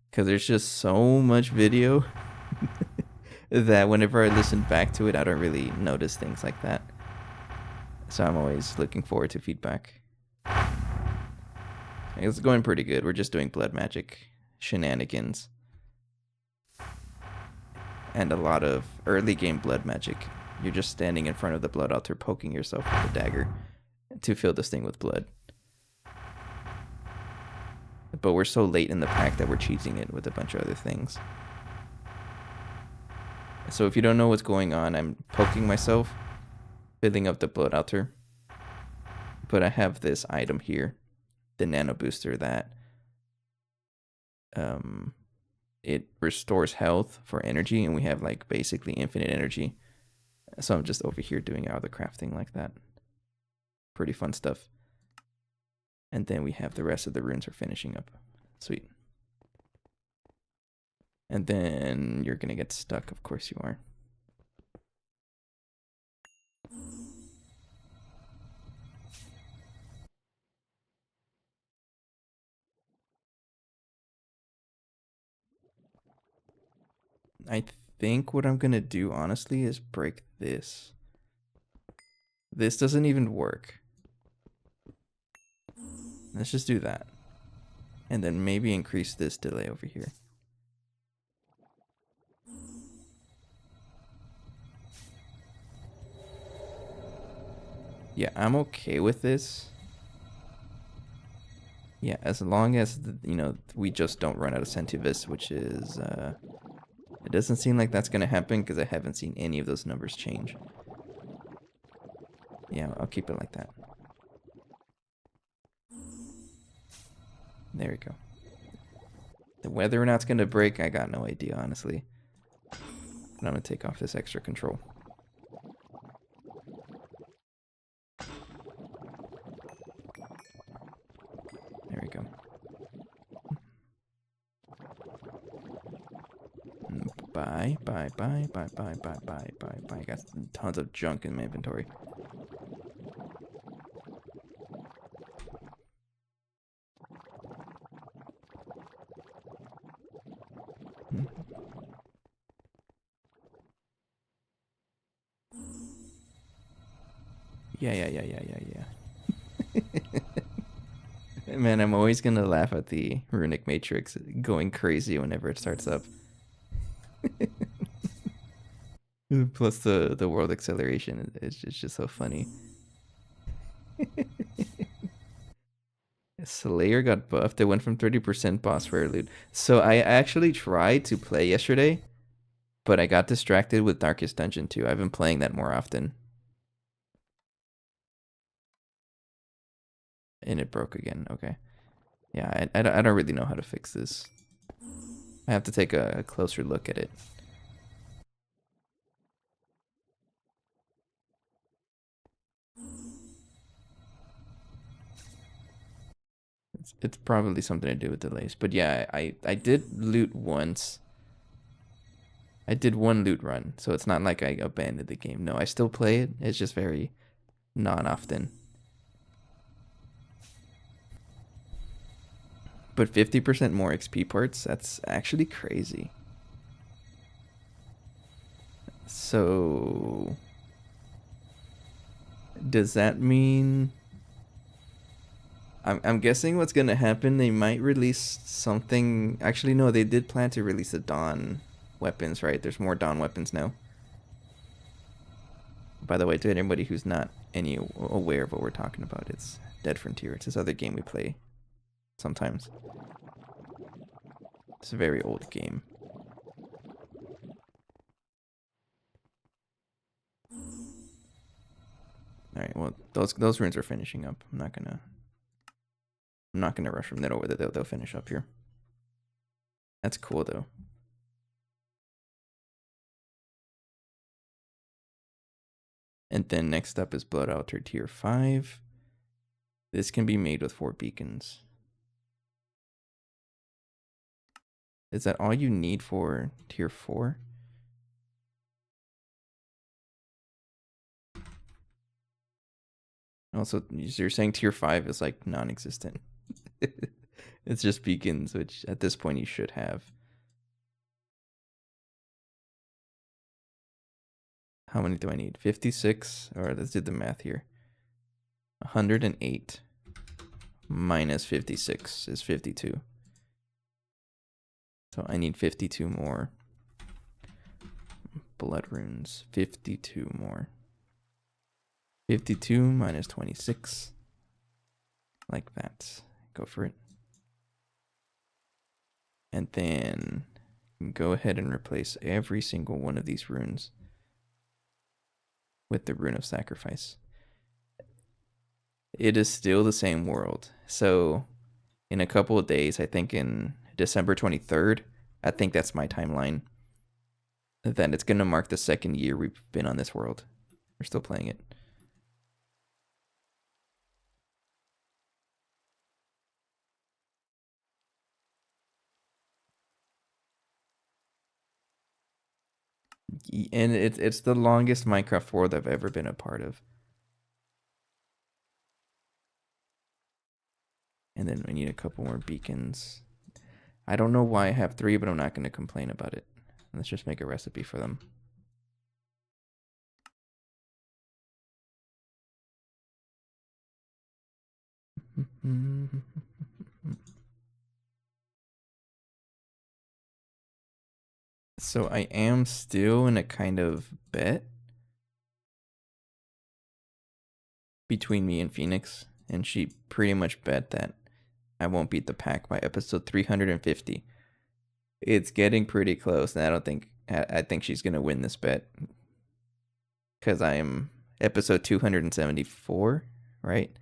because there's just so much video that whenever I listen back to it, I don't really notice things like that. So I'm always looking forward to feedback. It's going pretty good. We're just doing blood magic shenanigans. And a lot of early game blood magic. You're just standing in front of the blood altar, poking yourself with a dagger to fill this thing with blood. But we're so late in the pack that we're cheesing it with a bunch of other things. So if you don't know what's going on, I'm poking myself, filling up the blood altar. But I have this item here, the nano booster, that it restores health for energy, and we have like basically infinite energy. So I'm just over here doing all the crafting like that. Pretty fun stuff. And then we have the rest of the runes are finishing up. Sweet. And then you're gonna get stuck, of course you are. I think what I'm gonna do, honestly, is break this. This doesn't even work. Let's just do that. And then maybe increase this delay over here. Yeah, I'm okay with this. Yeah, as long as, we just don't run out of Centivis, which is, it doesn't seem like that's going to happen because I haven't seen any of those numbers change. Yeah, I'll keep it like that. There we go. Whether or not it's going to break, I got no idea, honestly. But I'm going to take off this extra control. There we go. Bye. I got tons of junk in my inventory. Yeah. Man, I'm always gonna laugh at the runic matrix going crazy whenever it starts up. Plus the world acceleration, it's just so funny. Slayer got buffed. It went from 30% boss rare loot. So I actually tried to play yesterday, but I got distracted with Darkest Dungeon 2. I've been playing that more often. And it broke again. Okay. Yeah, I don't really know how to fix this. I have to take a closer look at it. It's probably something to do with delays. But yeah, I did loot once. I did one loot run, so it's not like I abandoned the game. No, I still play it. It's just very non-often. But 50% more XP parts, that's actually crazy. So does that mean I'm guessing what's gonna happen, they might release something. Actually, no, they did plan to release the Dawn weapons, right? There's more Dawn weapons now. By the way, to anybody who's not aware of what we're talking about, it's Dead Frontier. It's this other game we play sometimes. It's a very old game. All right, well, those runes are finishing up. I'm not gonna rush from that over there. They'll finish up here. That's cool though. And then next up is Blood Altar Tier 5. This can be made with 4 beacons. Is that all you need for Tier 4? Also, you're saying Tier 5 is like non-existent. It's just beacons, which at this point you should have. How many do I need? 56? All right, let's do the math here. 108 minus 56 is 52. So I need 52 more blood runes. 52 more. 52 minus 26. Like that. Go for it. And then go ahead and replace every single one of these runes with the rune of sacrifice. It is still the same world. So in a couple of days, I think in December 23rd, I think that's my timeline. Then it's going to mark the second year we've been on this world. We're still playing it. And it's the longest Minecraft world I've ever been a part of. And then we need a couple more beacons. I don't know why I have 3, but I'm not going to complain about it. Let's just make a recipe for them. So I am still in a kind of bet between me and Phoenix, and she pretty much bet that I won't beat the pack by episode 350. It's getting pretty close, and I think she's gonna win this bet because I am episode 274, right?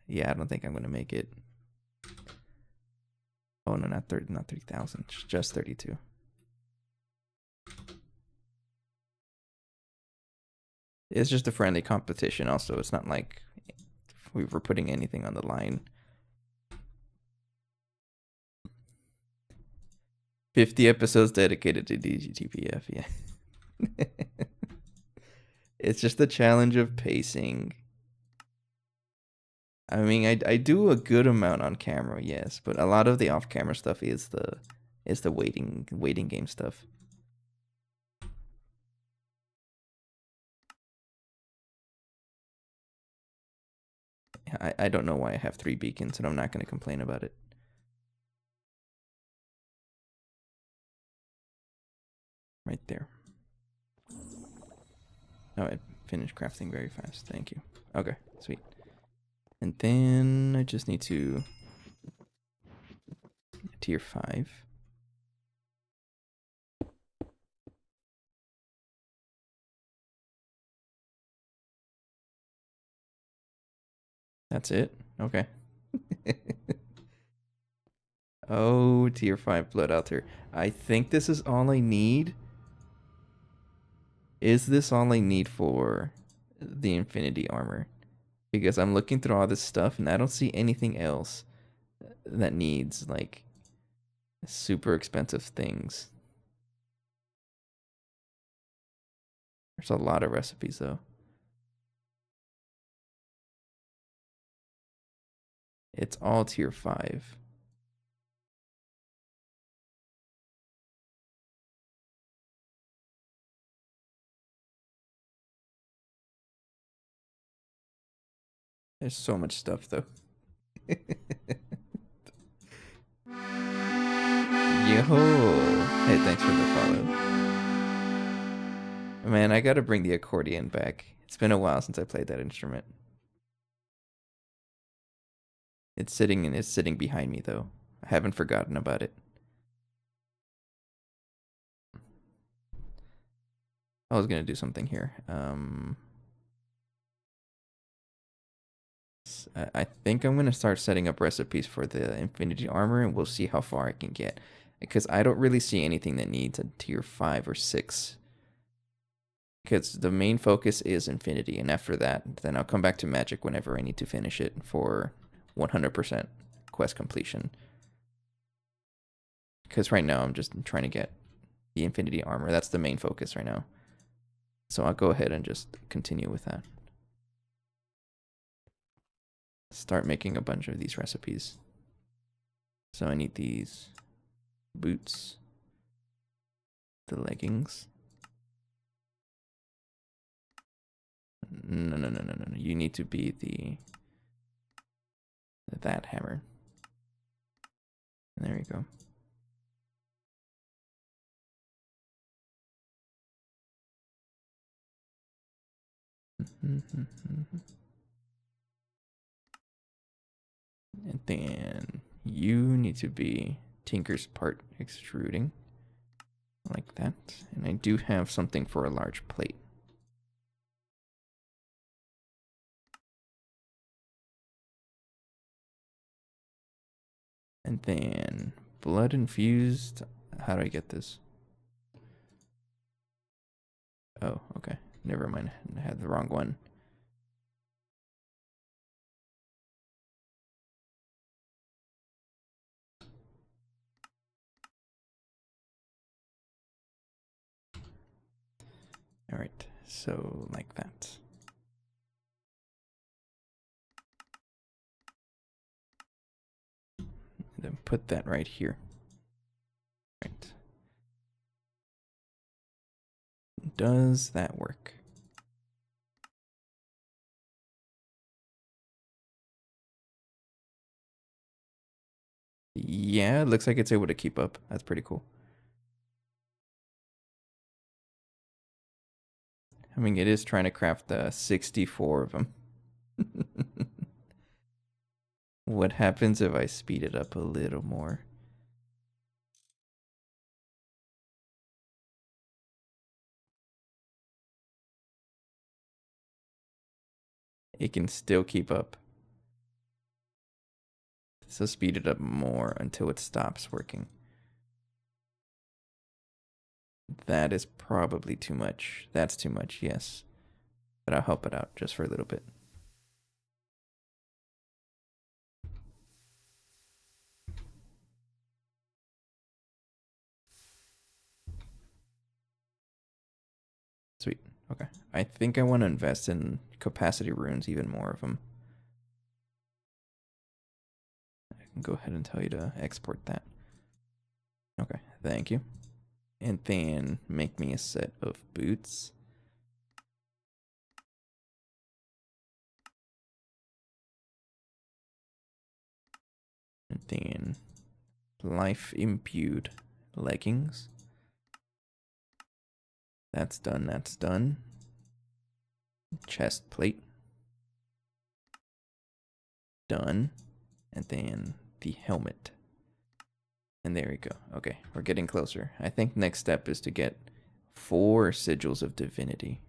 Yeah, I don't think I'm gonna make it. Oh no, not 3,000, just 32. It's just a friendly competition. Also, it's not like we were putting anything on the line. 50 episodes dedicated to DGTPF, yeah. It's just the challenge of pacing. I mean, I do a good amount on camera, yes, but a lot of the off-camera stuff is the waiting game stuff. I don't know why I have 3 beacons, and I'm not going to complain about it. Right there. Oh, I finished crafting very fast. Thank you. Okay, sweet. And then I just need to tier 5. That's it? Okay. Oh, tier 5 blood altar. I think this is all I need. Is this all I need for the infinity armor? Because I'm looking through all this stuff and I don't see anything else that needs like super expensive things. There's a lot of recipes though. It's all tier 5. There's so much stuff though. Yo. Hey, thanks for the follow. Man, I gotta bring the accordion back. It's been a while since I played that instrument. It's sitting behind me though. I haven't forgotten about it. I was gonna do something here. I think I'm gonna start setting up recipes for the infinity armor, and we'll see how far I can get. Because I don't really see anything that needs a tier 5 or 6. Because the main focus is infinity, and after that, then I'll come back to magic whenever I need to finish it for 100% quest completion. Because right now I'm just trying to get the infinity armor. That's the main focus right now. So I'll go ahead and just continue with that. Start making a bunch of these recipes. So I need these boots, the leggings. No. You need to be that hammer. There you go. And then you need to be Tinker's part extruding. Like that. And I do have something for a large plate. And then blood infused. How do I get this? Oh, okay. Never mind. I had the wrong one. All right. So like that. And then put that right here. Right. Does that work? Yeah, it looks like it's able to keep up. That's pretty cool. I mean, it is trying to craft 64 of them. What happens if I speed it up a little more? It can still keep up. So speed it up more until it stops working. That is probably too much. That's too much, yes. But I'll help it out just for a little bit. Sweet. Okay. I think I want to invest in capacity runes, even more of them. I can go ahead and tell you to export that. Okay, thank you. And then make me a set of boots. And then life imbued leggings. That's done, that's done. Chest plate. Done. And then the helmet. And there we go. Okay, we're getting closer. I think next step is to get 4 sigils of divinity.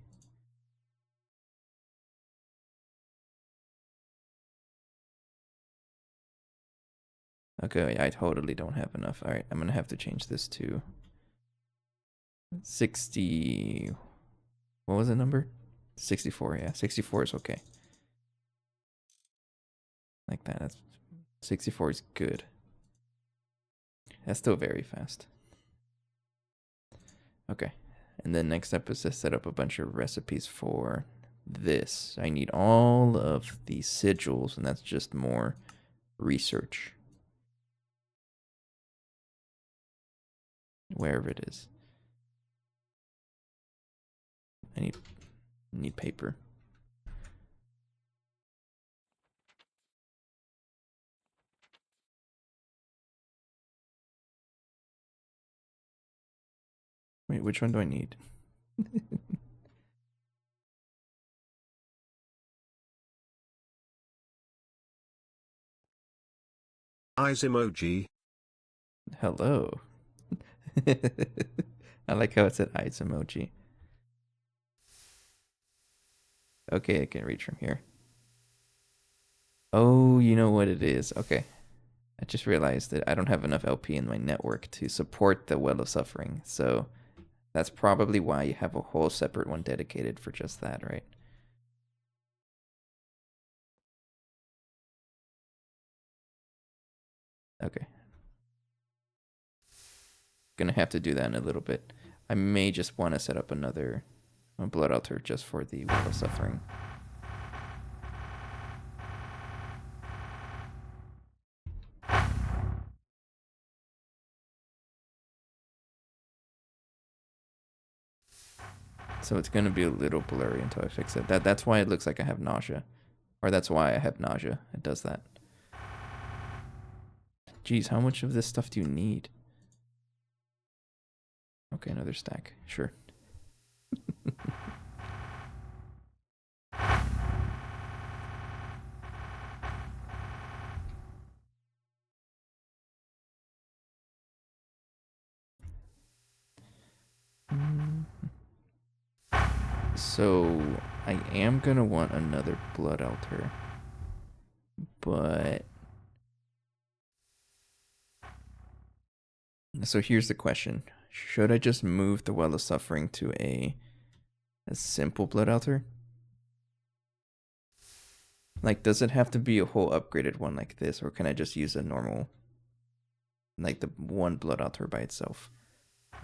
Okay, I totally don't have enough. All right, I'm gonna have to change this to 60. What was the number? 64. Yeah, 64 is okay. Like that. That's 64 is good. That's still very fast. Okay, and then next step is to set up a bunch of recipes for this. I need all of these sigils, and that's just more research. Wherever it is. I need paper. Wait, which one do I need? Eyes emoji. Hello. I like how it said eyes emoji. Okay, I can reach from here. Oh, you know what it is. Okay. I just realized that I don't have enough LP in my network to support the Well of Suffering. So that's probably why you have a whole separate one dedicated for just that, right? Okay. Gonna have to do that in a little bit. I may just want to set up another blood altar just for the Well of Suffering. So it's gonna be a little blurry until I fix it. That's why it looks like I have nausea. Or that's why I have nausea. It does that. Geez, how much of this stuff do you need? Okay, another stack. Sure. So I am gonna want another blood altar, but so here's the question: should I just move the Well of Suffering to a simple blood altar? Like, does it have to be a whole upgraded one like this, or can I just use a normal, like the one blood altar by itself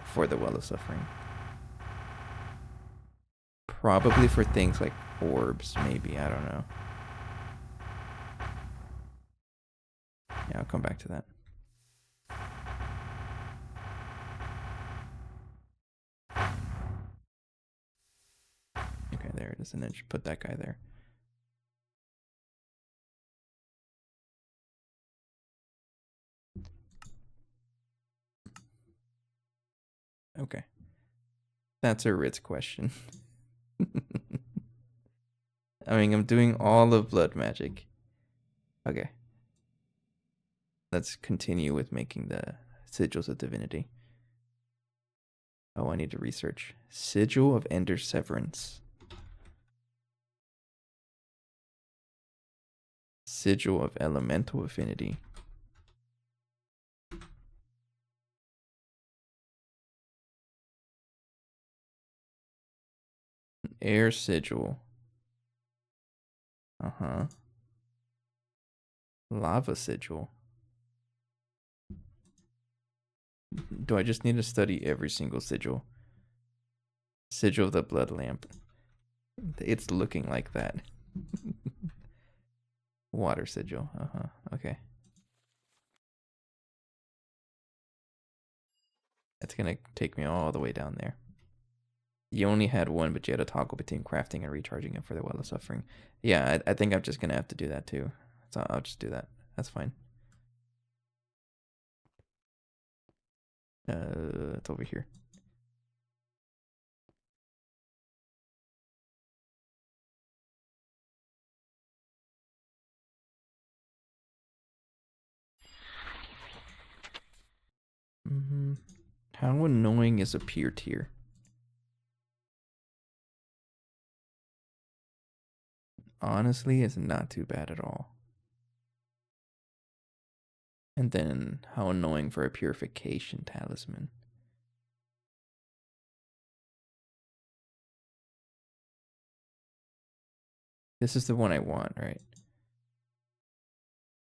for the Well of Suffering? Probably for things like orbs, maybe. I don't know. Yeah, I'll come back to that. Okay, there it is. And then put that guy there. Okay. That's a Ritz question. I mean, I'm doing all of blood magic. Okay. Let's continue with making the sigils of divinity. Oh, I need to research. Sigil of Ender Severance. Sigil of Elemental Affinity. Air Sigil. Uh-huh. Lava Sigil. Do I just need to study every single sigil? Sigil of the Blood Lamp. It's looking like that. Water Sigil. Uh-huh. Okay. That's gonna take me all the way down there. You only had one, but you had a toggle between crafting and recharging it for the Well of Suffering. Yeah, I think I'm just gonna have to do that too. So I'll just do that. That's fine. It's over here. How annoying is a peer tier? Honestly, it's not too bad at all. And then how annoying for a purification talisman. This is the one I want, right?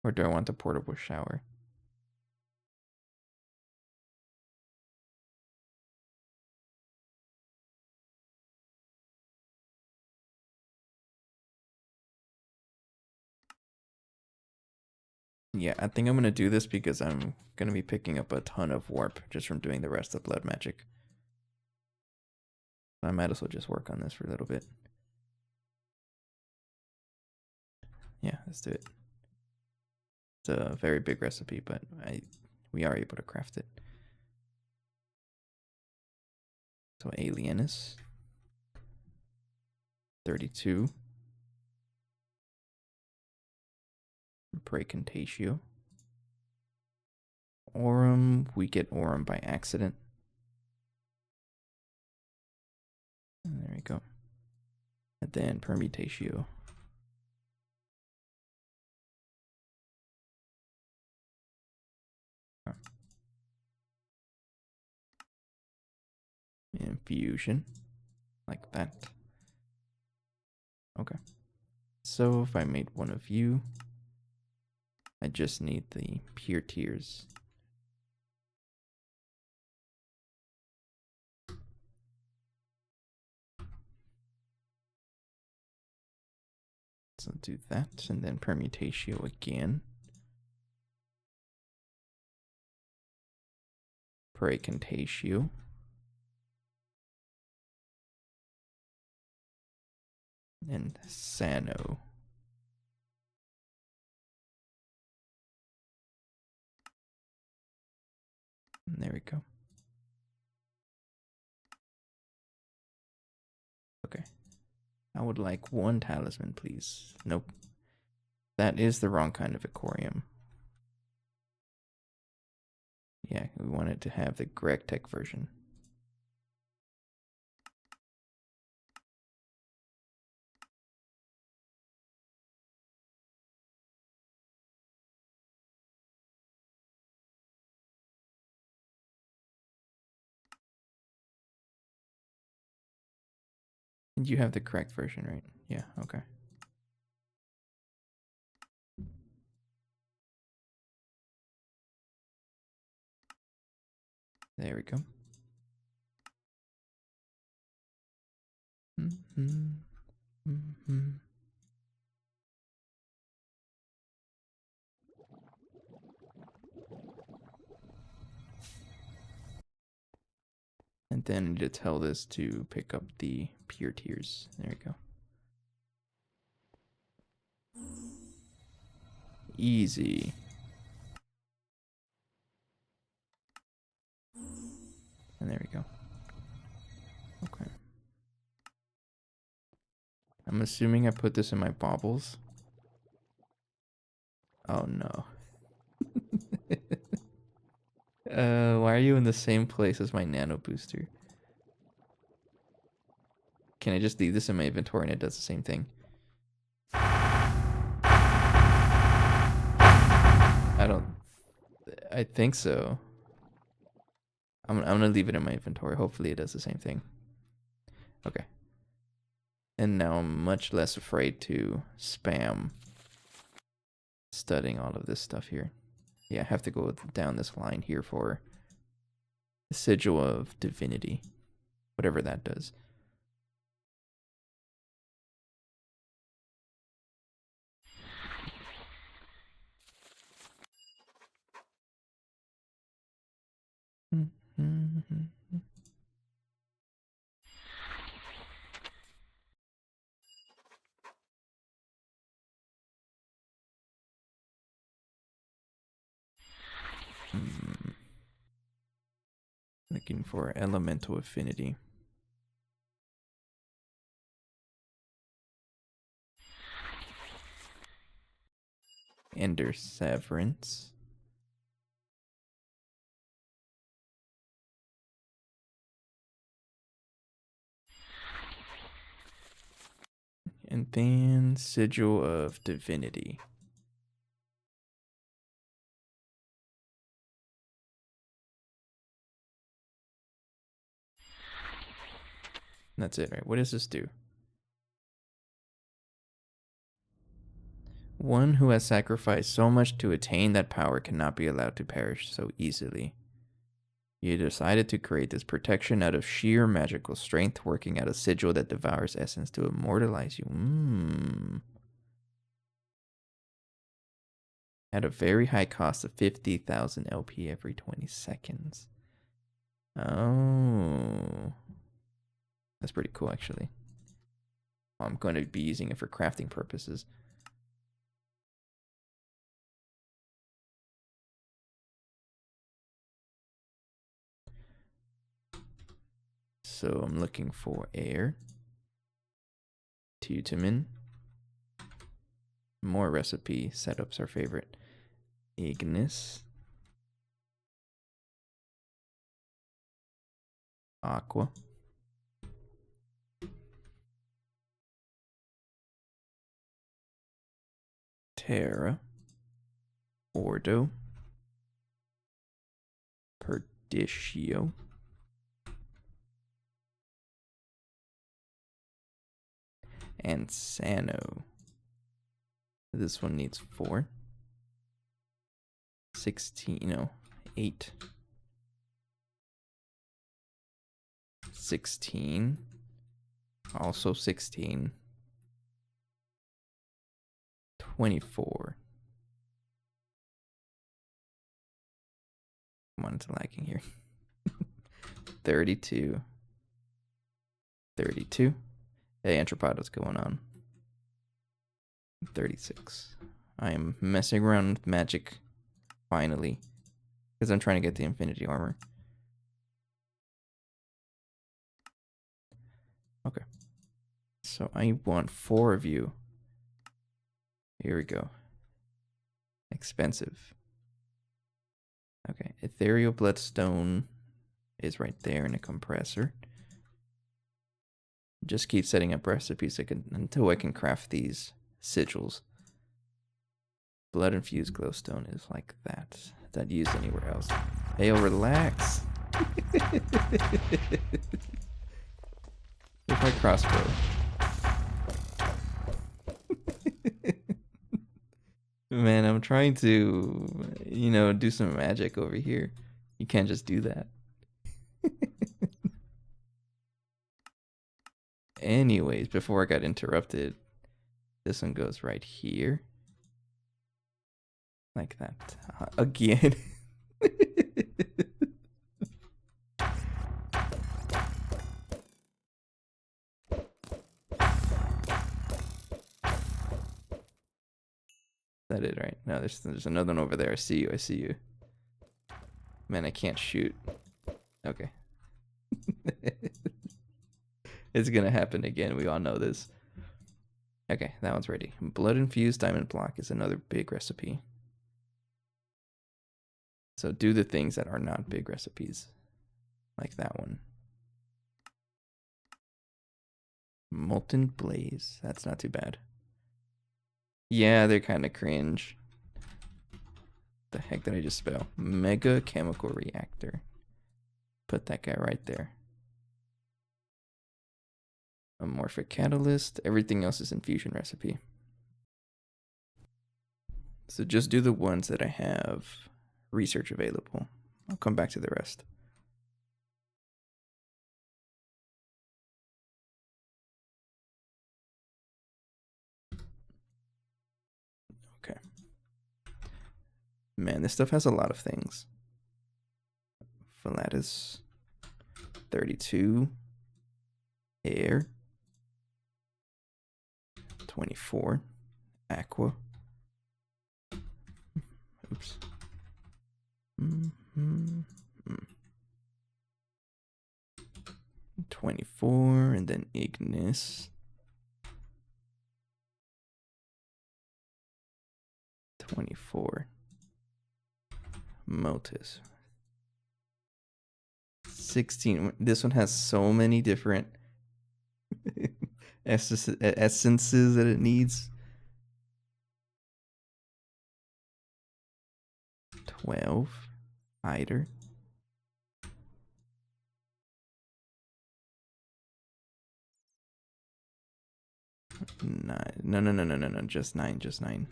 Or do I want the portable shower? Yeah, I think I'm going to do this because I'm going to be picking up a ton of warp just from doing the rest of blood magic. I might as well just work on this for a little bit. Yeah, let's do it. It's a very big recipe, but we are able to craft it. So Alienus. 32. Precontatio. Aurum. We get Aurum by accident. And there we go. And then Permutatio. Infusion. Like that. Okay. So if I made one of you, I just need the pure tears. So do that, and then Permutatio again. Precontatio. And Sano. And there we go. Okay. I would like one talisman, please. Nope. That is the wrong kind of Icorium. Yeah, we wanted to have the Gregtech version. You have the correct version, right? Yeah, okay. There we go. Mm-hmm. Mm-hmm. And then I need to tell this to pick up the pure tears. There we go. Easy. And there we go. Okay. I'm assuming I put this in my baubles. Oh no. Why are you in the same place as my nano booster? Can I just leave this in my inventory and it does the same thing? I think so. I'm gonna leave it in my inventory. Hopefully it does the same thing. Okay. And now I'm much less afraid to spam studying all of this stuff here. Yeah, I have to go down this line here for the Sigil of Divinity. Whatever that does. Looking for elemental affinity. Ender Severance. And then Sigil of Divinity. That's it, right? What does this do? One who has sacrificed so much to attain that power cannot be allowed to perish so easily. You decided to create this protection out of sheer magical strength, working out a sigil that devours essence to immortalize you. At a very high cost of 50,000 LP every 20 seconds. Oh. That's pretty cool, actually. I'm going to be using it for crafting purposes. So I'm looking for air, Tutamin, more recipe setups our favorite, Ignis, Aqua, Terra, Ordo, Perditio, and Sano. This one needs 4. 16, no, 8. 16. Also 16. 24. Come on, it's lagging here. 32. 32. Hey, Anthropoda's going on. 36. I am messing around with magic, finally, because I'm trying to get the infinity armor. Okay. So I want 4 of you. Here we go. Expensive. Okay, ethereal bloodstone is right there in a compressor. Just keep setting up recipes until I can craft these sigils. Blood infused glowstone is like that. Not used anywhere else. Hey, relax. Here's my crossbow. Man, I'm trying to, do some magic over here. You can't just do that. Anyways, before I got interrupted, this one goes right here. Like that. Again. Is that it, right? No, there's another one over there. I see you. I see you. Man, I can't shoot. Okay. It's gonna happen again. We all know this. Okay, that one's ready. Blood infused diamond block is another big recipe. So do the things that are not big recipes. Like that one. Molten blaze. That's not too bad. Yeah, they're kind of cringe. The heck did I just spell? Mega chemical reactor. Put that guy right there. Amorphic catalyst. Everything else is infusion recipe. So just do the ones that I have research available. I'll come back to the rest. Okay. Man, this stuff has a lot of things. Philatus. 32. Air. 24. Aqua. Oops. 24, and then Ignis. 24. Motus. 16. This one has so many different essences that it needs. 12. Hider. 9. No. Just 9. Just 9.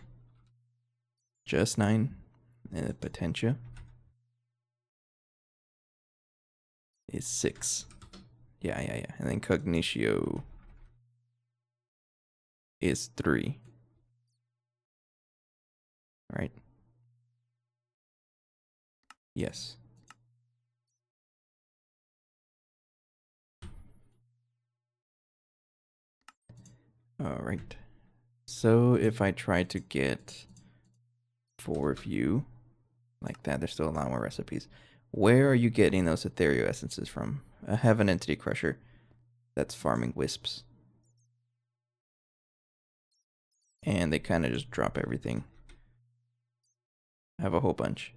Just 9. And the Potentia is 6. Yeah. And then Cognitio is 3. Right? Yes. All right. So if I try to get 4 of you like that, there's still a lot more recipes. Where are you getting those ethereal essences from? I have an entity crusher that's farming wisps. And they kind of just drop everything. I have a whole bunch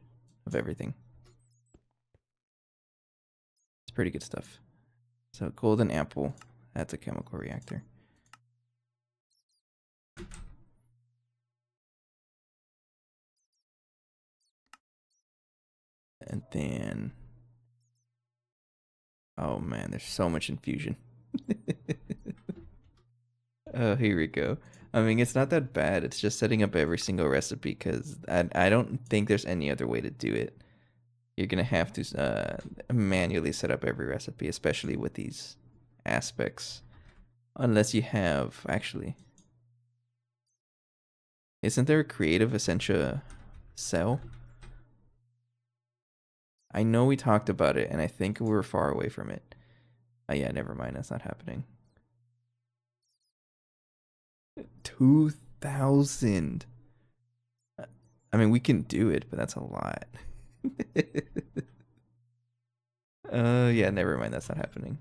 of everything. It's pretty good stuff. So golden apple, that's a chemical reactor. And then, oh man, there's so much infusion. Oh, here we go. I mean, it's not that bad. It's just setting up every single recipe because I don't think there's any other way to do it. You're going to have to manually set up every recipe, especially with these aspects. Unless you have, actually. Isn't there a creative Essentia cell? I know we talked about it, and I think we were far away from it. Oh yeah, never mind. That's not happening. 2,000. I mean, we can do it, but that's a lot. Yeah, never mind. That's not happening.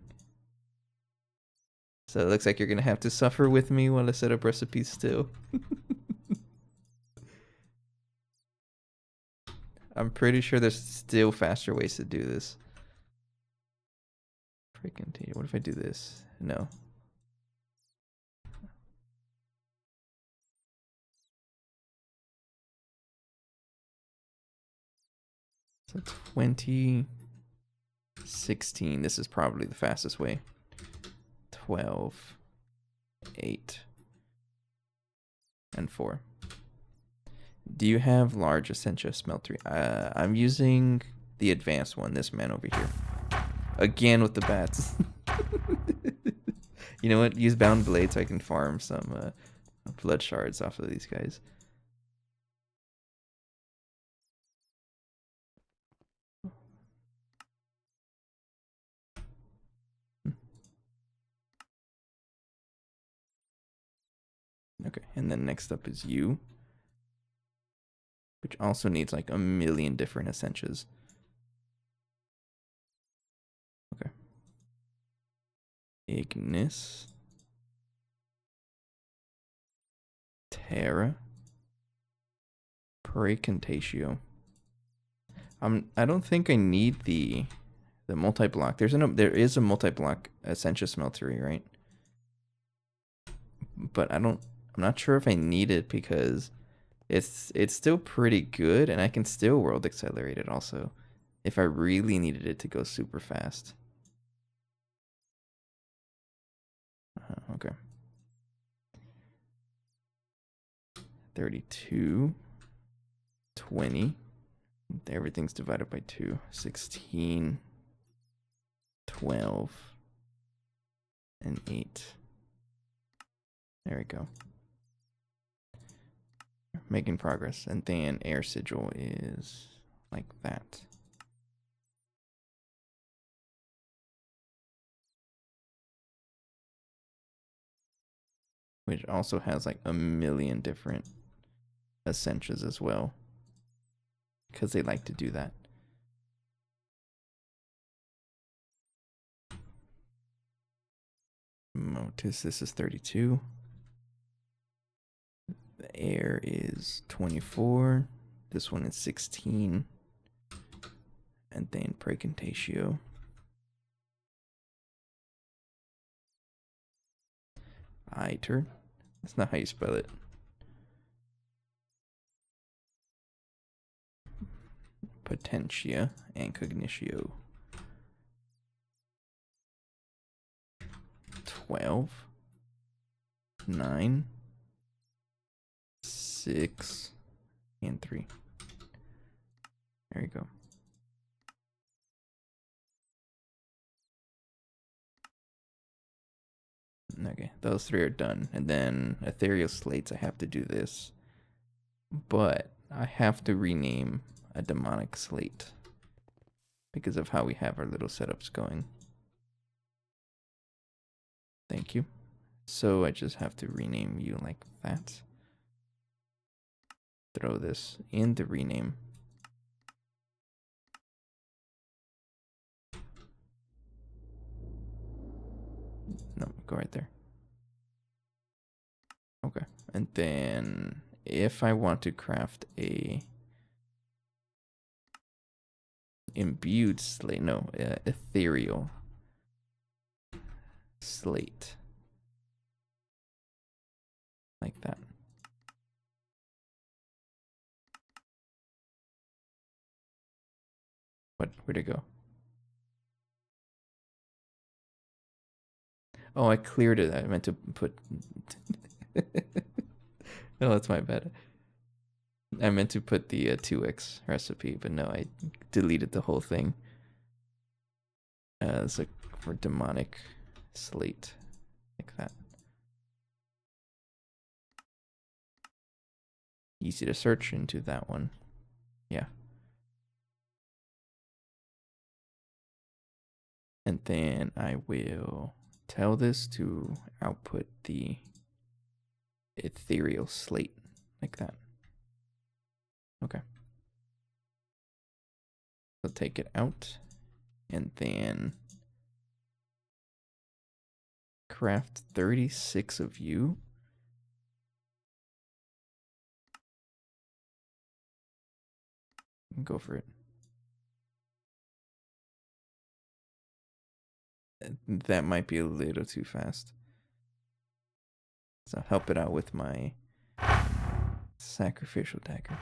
So it looks like you're gonna have to suffer with me while I set up recipes still. I'm pretty sure there's still faster ways to do this. Continue. What if I do this? No. So 2016. This is probably the fastest way. 12, 8, and 4. Do you have large Essentia smeltery? I'm using the advanced one, this man over here. Again with the bats. You know what? Use Bound Blade so I can farm some blood shards off of these guys. Okay, and then next up is you, which also needs like a million different Essentias. Okay. Ignis. Terra. Precontatio. I don't think I need the multi-block. There is a multi-block Essentia smeltery, right? But I'm not sure if I need it because it's still pretty good and I can still world accelerate it also if I really needed it to go super fast. Okay. 32, 20. Everything's divided by 2. 16, 12, and 8. There we go. Making progress. And then air sigil is like that. Which also has like a million different Essentias as well. Because they like to do that. Motus, this is 32. The air is 24. This one is 16. And then Precontatio. Iter. That's not how you spell it. Potentia and Cognitio. 12. 9. 6. And 3. There you go. Okay, those 3 are done. And then Ethereal Slates, I have to do this. But I have to rename a Demonic Slate because of how we have our little setups going. Thank you. So I just have to rename you like that. Throw this in the rename. No, go right there. Okay. And then if I want to craft a imbued slate, no, ethereal slate. Like that. Where'd it go? Oh, I cleared it. I meant to put... No, that's my bad. I meant to put the 2x recipe, but no, I deleted the whole thing. It's like for demonic slate, like that. Easy to search into that one. Yeah. And then I will tell this to output the ethereal slate, like that. Okay. So take it out and then craft 36 of you. Go for it. That might be a little too fast. So help it out with my sacrificial dagger.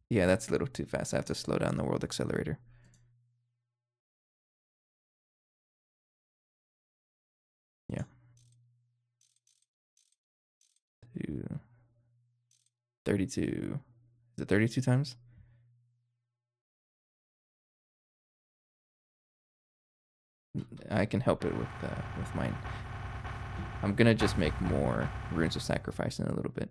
Yeah, that's a little too fast. I have to slow down the world accelerator. Yeah. 2, 32. Is it 32 times? I can help it with mine. I'm gonna just make more runes of sacrifice in a little bit.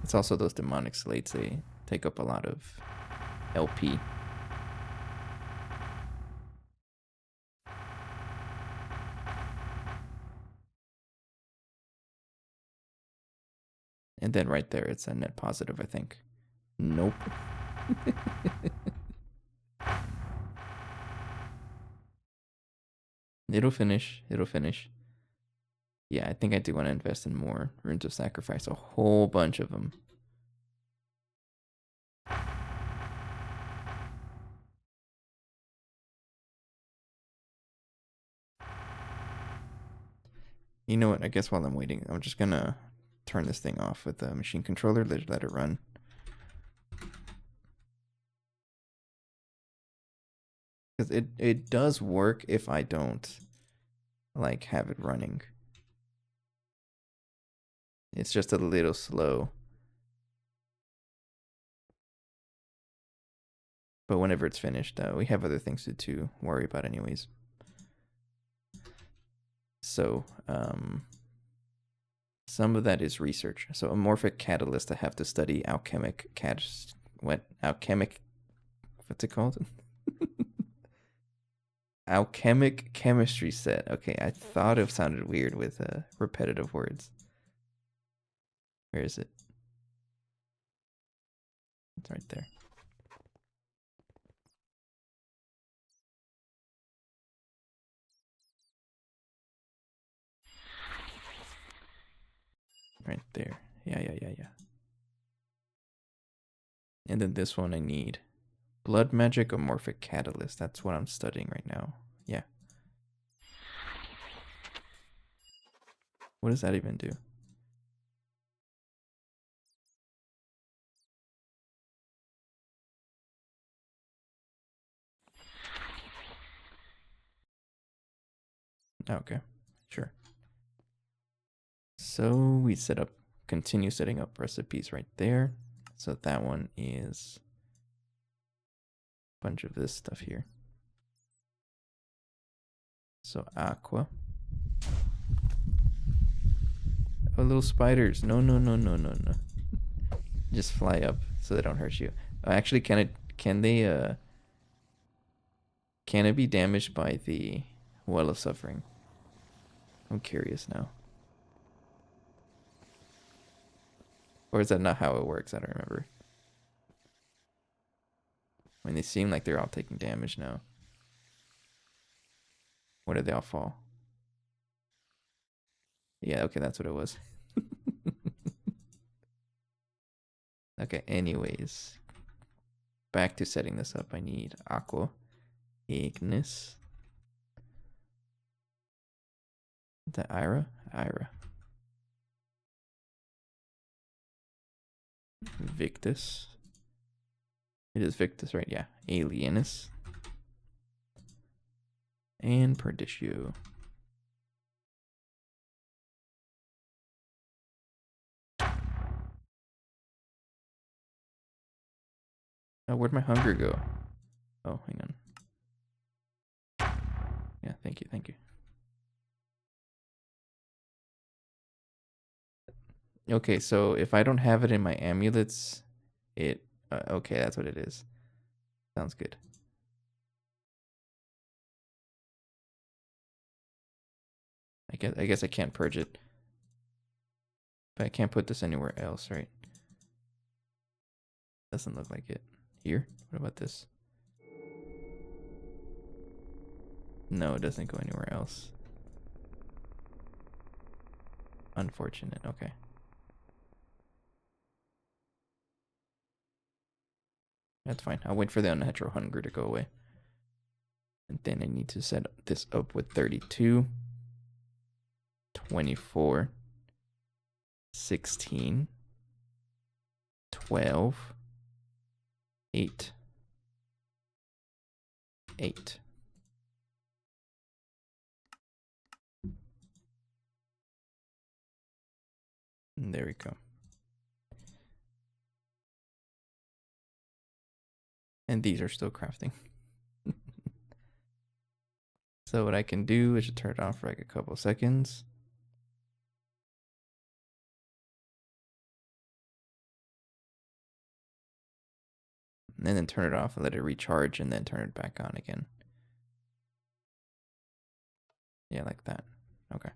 It's also those demonic slates. They take up a lot of LP. And then right there, it's a net positive, I think. Nope. It'll finish. It'll finish. Yeah, I think I do want to invest in more runes of sacrifice. A whole bunch of them. You know what? I guess while I'm waiting, I'm just gonna turn this thing off with the machine controller. Let it run. Because it does work if I don't like have it running. It's just a little slow. But whenever it's finished, we have other things to worry about anyways. So, some of that is research. So, amorphic catalyst, I have to study alchemic what's it called? Alchemic chemistry set. Okay, I thought it sounded weird with repetitive words. Where is it? It's right there. Right there. Yeah. And then this one I need. Blood magic amorphic catalyst. That's what I'm studying right now. Yeah. What does that even do? Okay, sure. So we continue setting up recipes right there. So that one is a bunch of this stuff here. So aqua. Oh, little spiders. No. Just fly up so they don't hurt you. Actually, can it be damaged by the Well of Suffering? I'm curious now. Or is that not how it works? I don't remember. I mean, they seem like they're all taking damage now. Where did they all fall? Yeah, okay, that's what it was. Okay, anyways. Back to setting this up. I need aqua, ignis. Is that Ira? Ira. Victus. It is Victus, right? Yeah. Alienus. And Perditio. Oh, where'd my hunger go? Oh, hang on. Yeah, thank you. Okay, so if I don't have it in my amulets, okay, that's what it is. Sounds good. I guess I can't purge it. But I can't put this anywhere else, right? Doesn't look like it. Here? What about this? No, it doesn't go anywhere else. Unfortunate. Okay. That's fine. I'll wait for the unnatural hunger to go away. And then I need to set this up with 32, 24, 16, 12, 8, 8. And there we go. And these are still crafting. So what I can do is just turn it off for like a couple seconds. And then turn it off and let it recharge and then turn it back on again. Yeah, like that. Okay.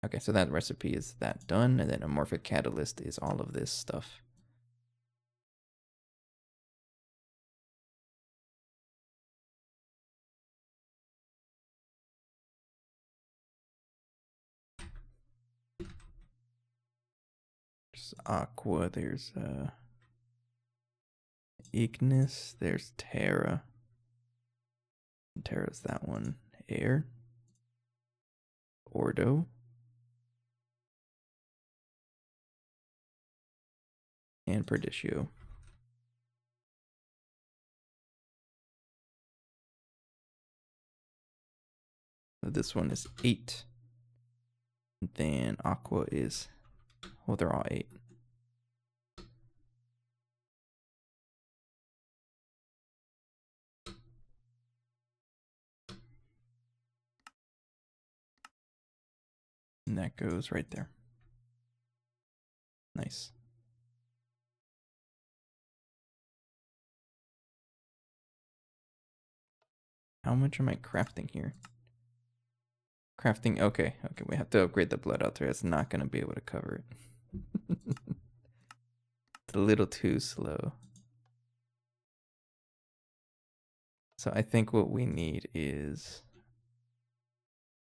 Okay, so that recipe is that done, and then amorphic catalyst is all of this stuff. There's aqua, there's ignis, there's terra. Terra's that one. Air. Ordo. And Perditio. So this one is 8. Then aqua is, well, they're all 8. And that goes right there. Nice. How much am I crafting here? Crafting, okay, we have to upgrade the blood altar. It's not going to be able to cover it. It's a little too slow. So I think what we need is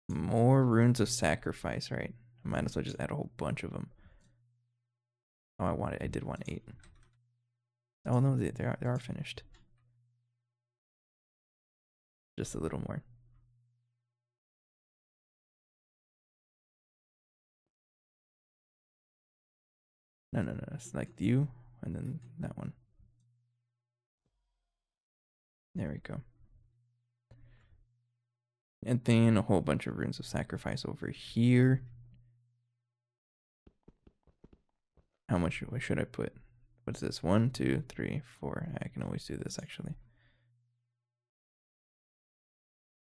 more runes of sacrifice, right? I might as well just add a whole bunch of them. Oh, I did want 8. Oh no, they are finished. Just a little more. No, it's like you, and then that one. There we go. And then a whole bunch of runes of sacrifice over here. How much should I put? What's this? 1, 2, 3, 4. I can always do this actually.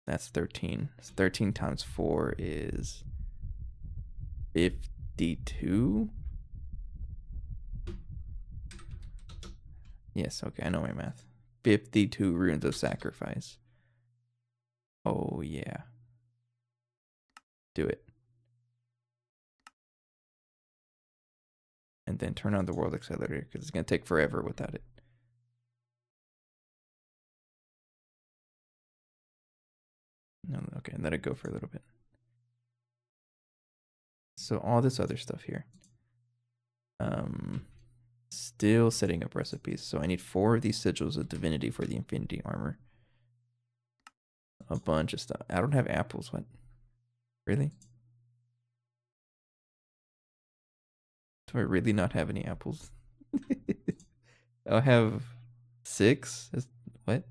That's 13. 13 times 4 is 52. Yes, okay, I know my math. 52 runes of sacrifice. Oh, yeah. Do it. And then turn on the world accelerator because it's going to take forever without it. No, okay, and let it go for a little bit. So all this other stuff here. Still setting up recipes. So I need 4 of these sigils of divinity for the infinity armor. A bunch of stuff. I don't have apples. What? Really? Do I really not have any apples? I'll have 6. What?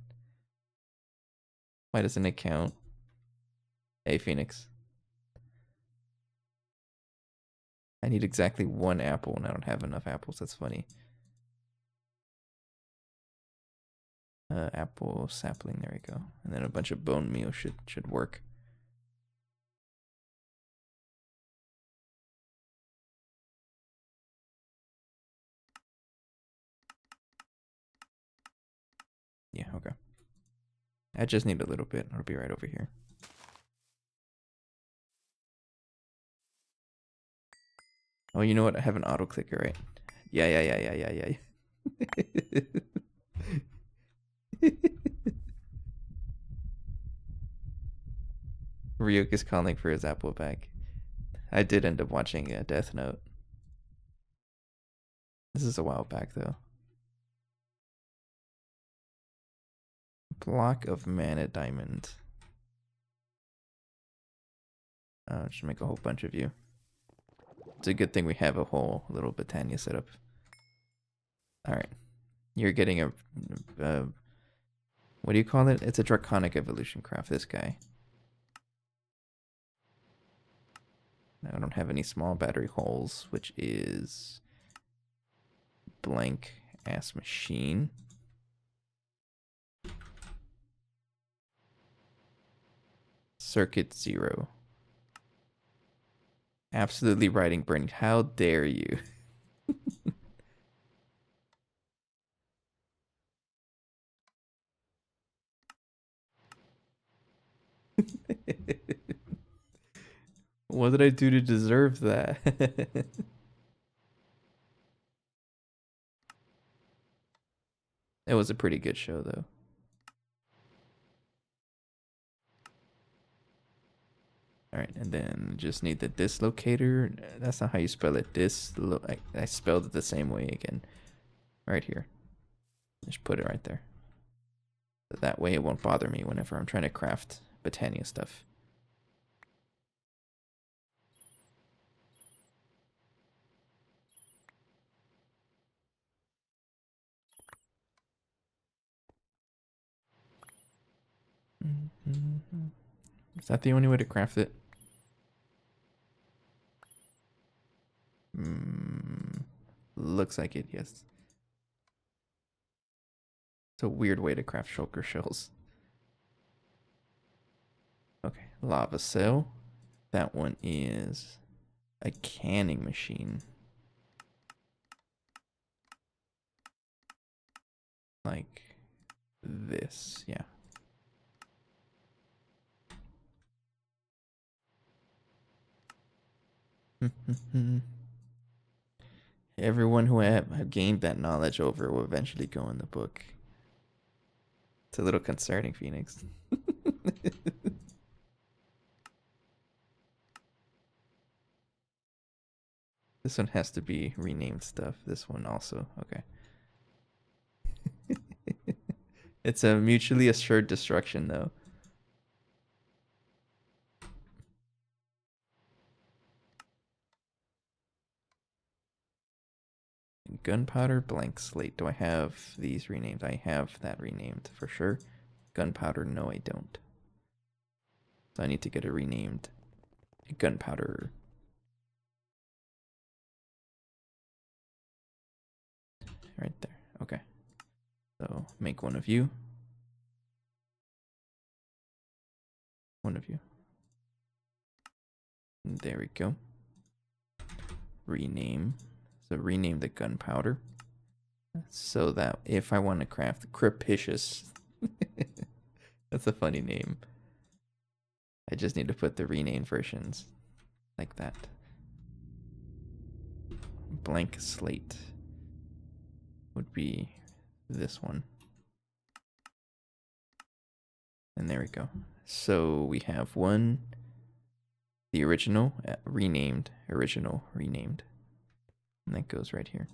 Why doesn't it count? Hey, Phoenix. I need exactly 1 apple and I don't have enough apples. That's funny. Apple sapling. There we go. And then a bunch of bone meal should work. Yeah, okay. I just need a little bit. I'll be right over here. Oh, you know what? I have an auto clicker, right? Yeah. Ryuk is calling for his apple back. I did end up watching Death Note. This is a while back, though. Block of mana diamond. Just make a whole bunch of you. It's a good thing we have a whole little Britannia set up. Alright. You're getting a... what do you call it? It's a draconic evolution craft, this guy. I don't have any small battery holes, which is blank ass machine. Circuit 0. Absolutely writing burning. How dare you? What did I do to deserve that? It was a pretty good show, though. All right, and then just need the dislocator. That's not how you spell it. I spelled it the same way again. Right here. Just put it right there. That way it won't bother me whenever I'm trying to craft Botania stuff. Mm-hmm. Is that the only way to craft it? Looks like it, yes. It's a weird way to craft shulker shells. Okay, lava cell. That one is a canning machine. Like this, yeah. Everyone who have gained that knowledge over will eventually go in the book. It's a little concerning, Phoenix. This one has to be renamed stuff. This one also. Okay. It's a mutually assured destruction, though. Gunpowder, blank slate. Do I have these renamed? I have that renamed for sure. Gunpowder, no, I don't. So I need to get it renamed. Gunpowder. Right there. Okay. So make one of you. One of you. There we go. Rename. So rename the gunpowder. So that if I want to craft Crepicious, that's a funny name. I just need to put the renamed versions like that. Blank slate would be this one. And there we go. So we have one, the original, renamed, original, renamed. And that goes right here.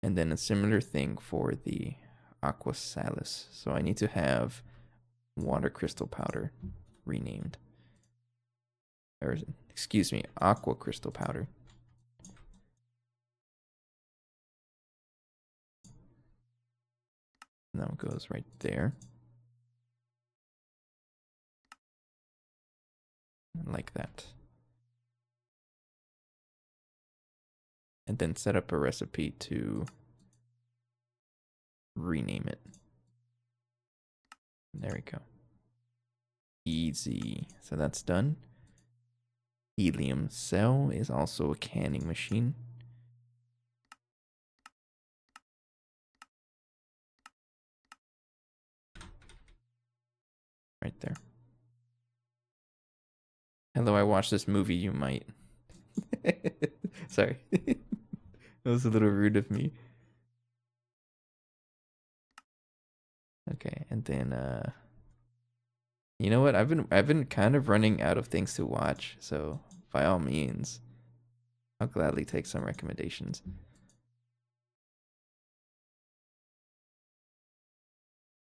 And then a similar thing for the aqua salis. So I need to have water crystal powder renamed. Or, excuse me, aqua crystal powder. And that goes right there. Like that. And then set up a recipe to rename it. There we go. Easy. So that's done. Helium cell is also a canning machine. Right there. Hello, I watched this movie, you might. Sorry. That was a little rude of me. Okay, and then you know what? I've been kind of running out of things to watch, so by all means, I'll gladly take some recommendations.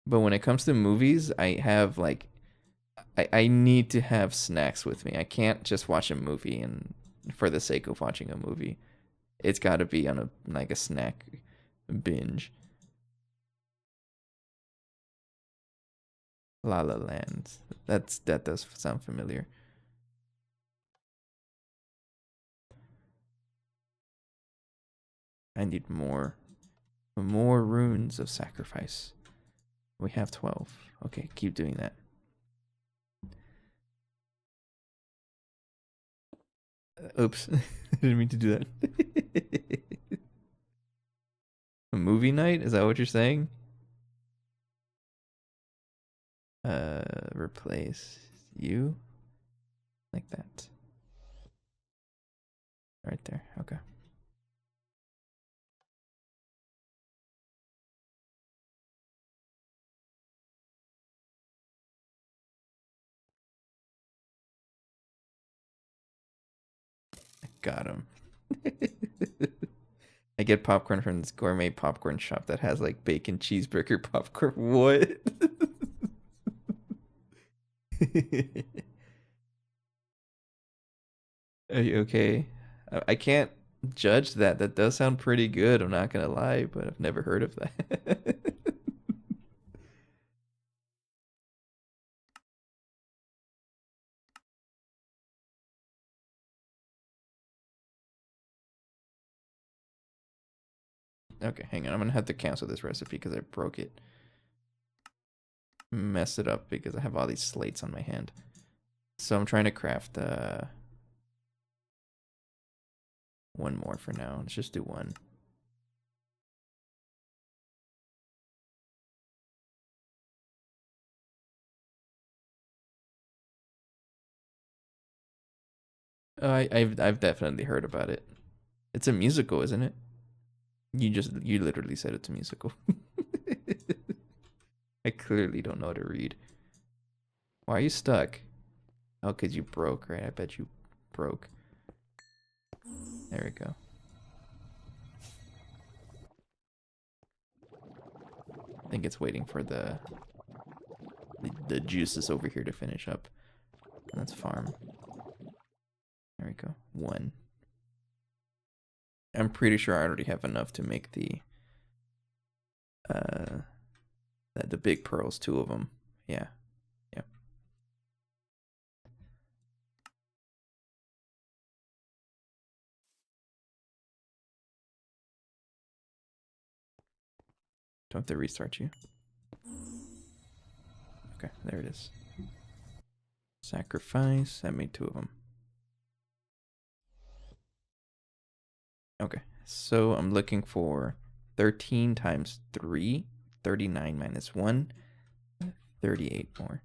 But when it comes to movies, I have like I need to have snacks with me. I can't just watch a movie and for the sake of watching a movie. It's got to be on a like a snack binge. La La Land. That does sound familiar. I need more runes of sacrifice. We have 12. Okay, keep doing that. Oops. I didn't mean to do that. A movie night? Is that what you're saying? Replace you? Like that. Right there. Okay. Got him. I get popcorn from this gourmet popcorn shop that has like bacon cheeseburger popcorn. What? Are you okay? I can't judge that. That does sound pretty good. I'm not gonna lie, but I've never heard of that. Okay, hang on. I'm gonna have to cancel this recipe because I broke it. Messed it up because I have all these slates on my hand. So I'm trying to craft one more for now. Let's just do one. I've definitely heard about it. It's a musical, isn't it? You literally said it's a musical. I clearly don't know how to read. Why are you stuck? Oh, cause you broke, right? I bet you broke. There we go. I think it's waiting for the juices over here to finish up. Let's farm. There we go. One. I'm pretty sure I already have enough to make the big pearls, 2 of them. Yeah. Yep. Do I have to restart you? Okay, there it is. Sacrifice. I made 2 of them. Okay, so I'm looking for 13 times 3, 39 minus 1, 38 more.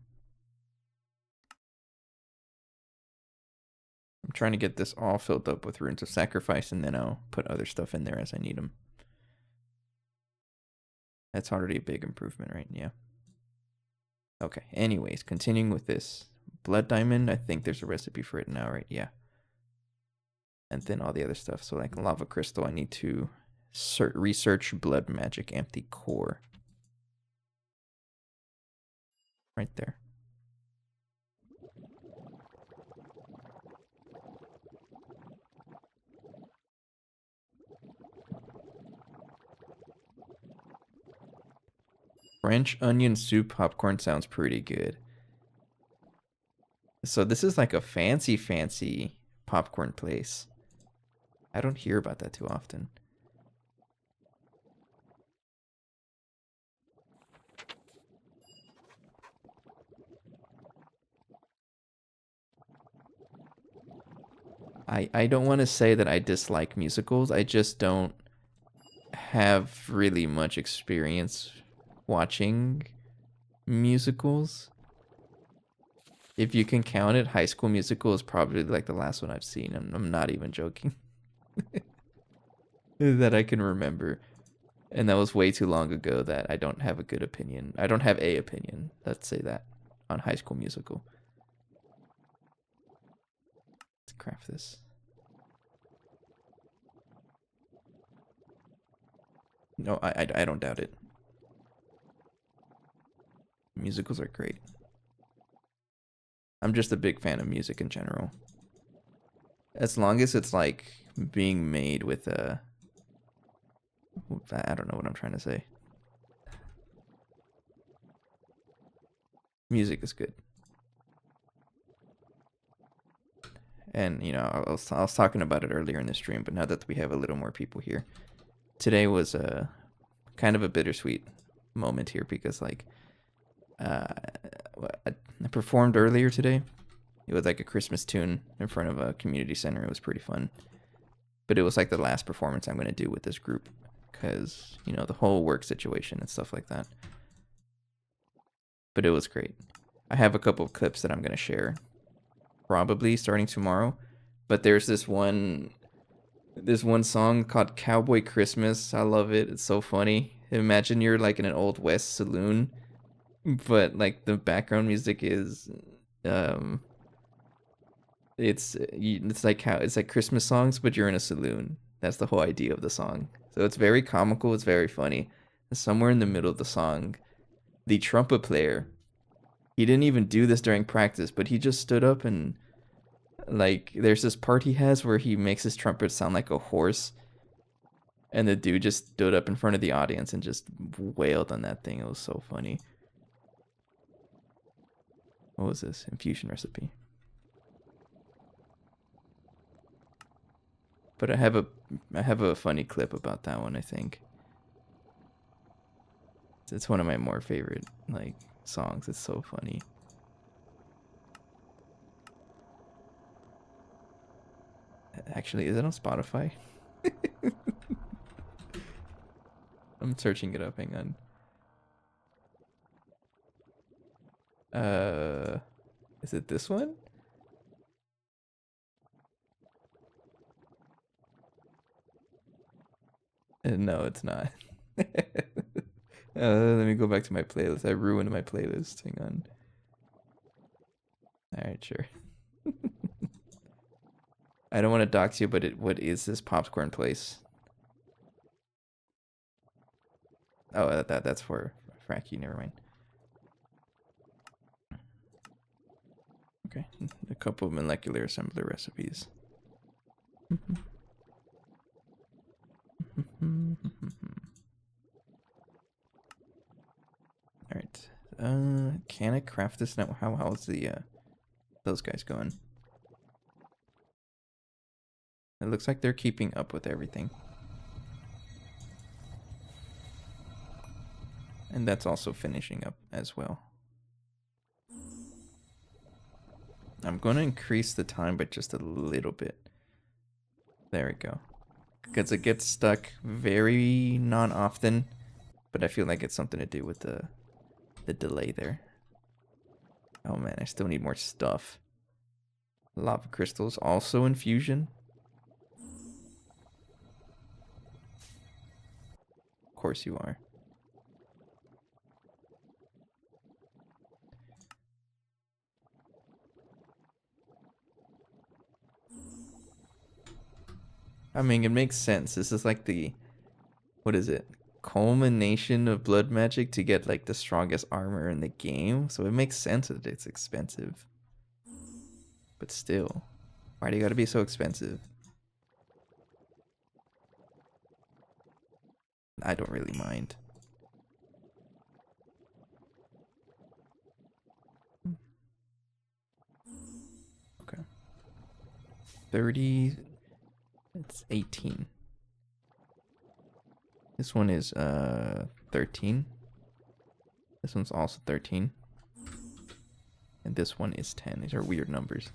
I'm trying to get this all filled up with runes of sacrifice, and then I'll put other stuff in there as I need them. That's already a big improvement, right? Yeah. Okay, anyways, continuing with this. Blood diamond, I think there's a recipe for it now, right? Yeah. And then all the other stuff. So like lava crystal, I need to research blood magic empty core. Right there. French onion soup popcorn sounds pretty good. So this is like a fancy popcorn place. I don't hear about that too often. I don't want to say that I dislike musicals. I just don't have really much experience watching musicals. If you can count it, High School Musical is probably like the last one I've seen. I'm not even joking. That I can remember. And that was way too long ago that I don't have a good opinion. I don't have a opinion, let's say that, on High School Musical. Let's craft this. No, I don't doubt it. Musicals are great. I'm just a big fan of music in general. As long as it's like being made with a... I don't know what I'm trying to say. Music is good. And, you know, I was talking about it earlier in the stream, but now that we have a little more people here, today was a kind of a bittersweet moment here because like uh, I performed earlier today. It was like a Christmas tune in front of a community center. It was pretty fun, but it was like the last performance I'm going to do with this group because you know the whole work situation and stuff like that. But it was great. I have a couple of clips that I'm going to share probably starting tomorrow, but there's this one song called Cowboy Christmas. I love it. It's so funny. Imagine you're like in an old west saloon, but like the background music is um it's like how it's like Christmas songs, but you're in a saloon. That's the whole idea of the song. So it's very comical, it's very funny. And somewhere in the middle of the song, the trumpet player, he didn't even do this during practice, but he just stood up and like there's this part he has where he makes his trumpet sound like a horse, and the dude just stood up in front of the audience and just wailed on that thing. It was so funny. What was this? Infusion recipe. But I have a funny clip about that one, I think. It's one of my more favorite like songs. It's so funny. Actually, is it on Spotify? I'm searching it up. Hang on. Is it this one? No, it's not. Let me go back to my playlist. I ruined my playlist. Hang on. All right, sure. I don't want to dox you, but what is this popcorn place? Oh, that's for Fracky. Never mind. Okay, a couple of molecular assembler recipes. All right. Can I craft this now? How's the those guys going? It looks like they're keeping up with everything. And that's also finishing up as well. I'm going to increase the time by just a little bit. There we go. Because it gets stuck very non-often, but I feel like it's something to do with the delay there. Oh man, I still need more stuff. Lava crystals, also infusion. Of course you are. I mean, it makes sense. This is like the, what is it? Culmination of blood magic to get like the strongest armor in the game. So it makes sense that it's expensive. But still, why do you gotta be so expensive? I don't really mind. Okay. 30, it's 18. This one is 13. This one's also 13. And this one is 10. These are weird numbers.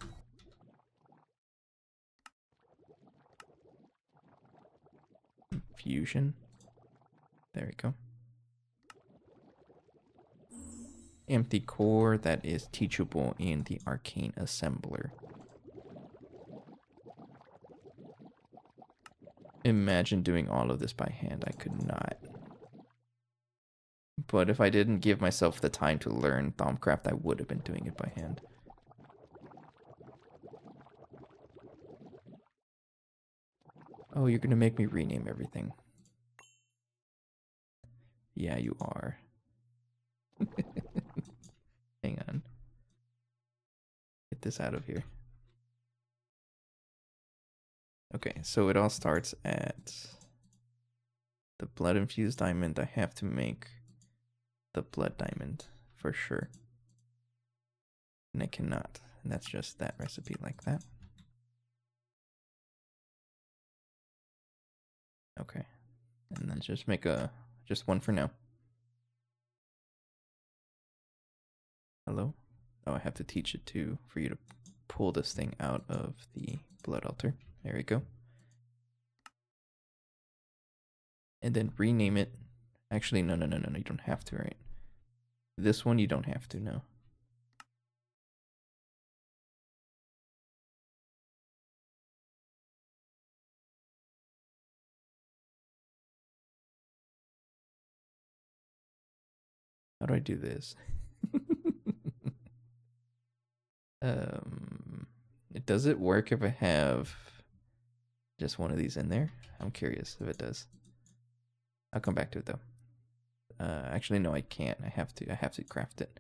Fusion. There we go. Empty core, that is teachable in the arcane assembler. Imagine doing all of this by hand. I could not. But if I didn't give myself the time to learn Thaumcraft, I would have been doing it by hand. Oh, you're gonna make me rename everything. Yeah, you are. Hang on. Get this out of here. Okay, so it all starts at the blood infused diamond. I have to make the blood diamond for sure. And I cannot. And that's just that recipe like that. Okay. And then just make just one for now. Hello? Oh, I have to teach it for you to pull this thing out of the blood altar. There we go. And then rename it. Actually, no, you don't have to, right? This one you don't have to, no. How do I do this? Does it work if I have just one of these in there? I'm curious if it does. I'll come back to it though. Actually, no, I can't. I have to craft it.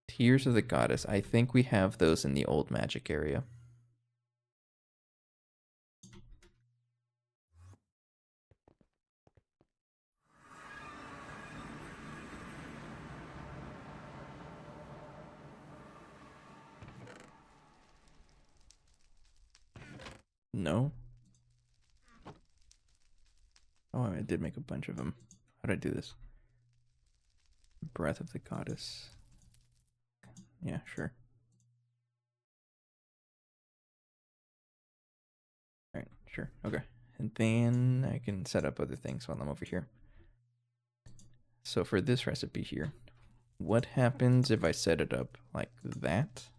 Tears of the Goddess. I think we have those in the old magic area. No? Oh, I did make a bunch of them. How did I do this? Breath of the Goddess. Yeah, sure. Alright, sure. Okay. And then I can set up other things while I'm over here. So for this recipe here, what happens if I set it up like that,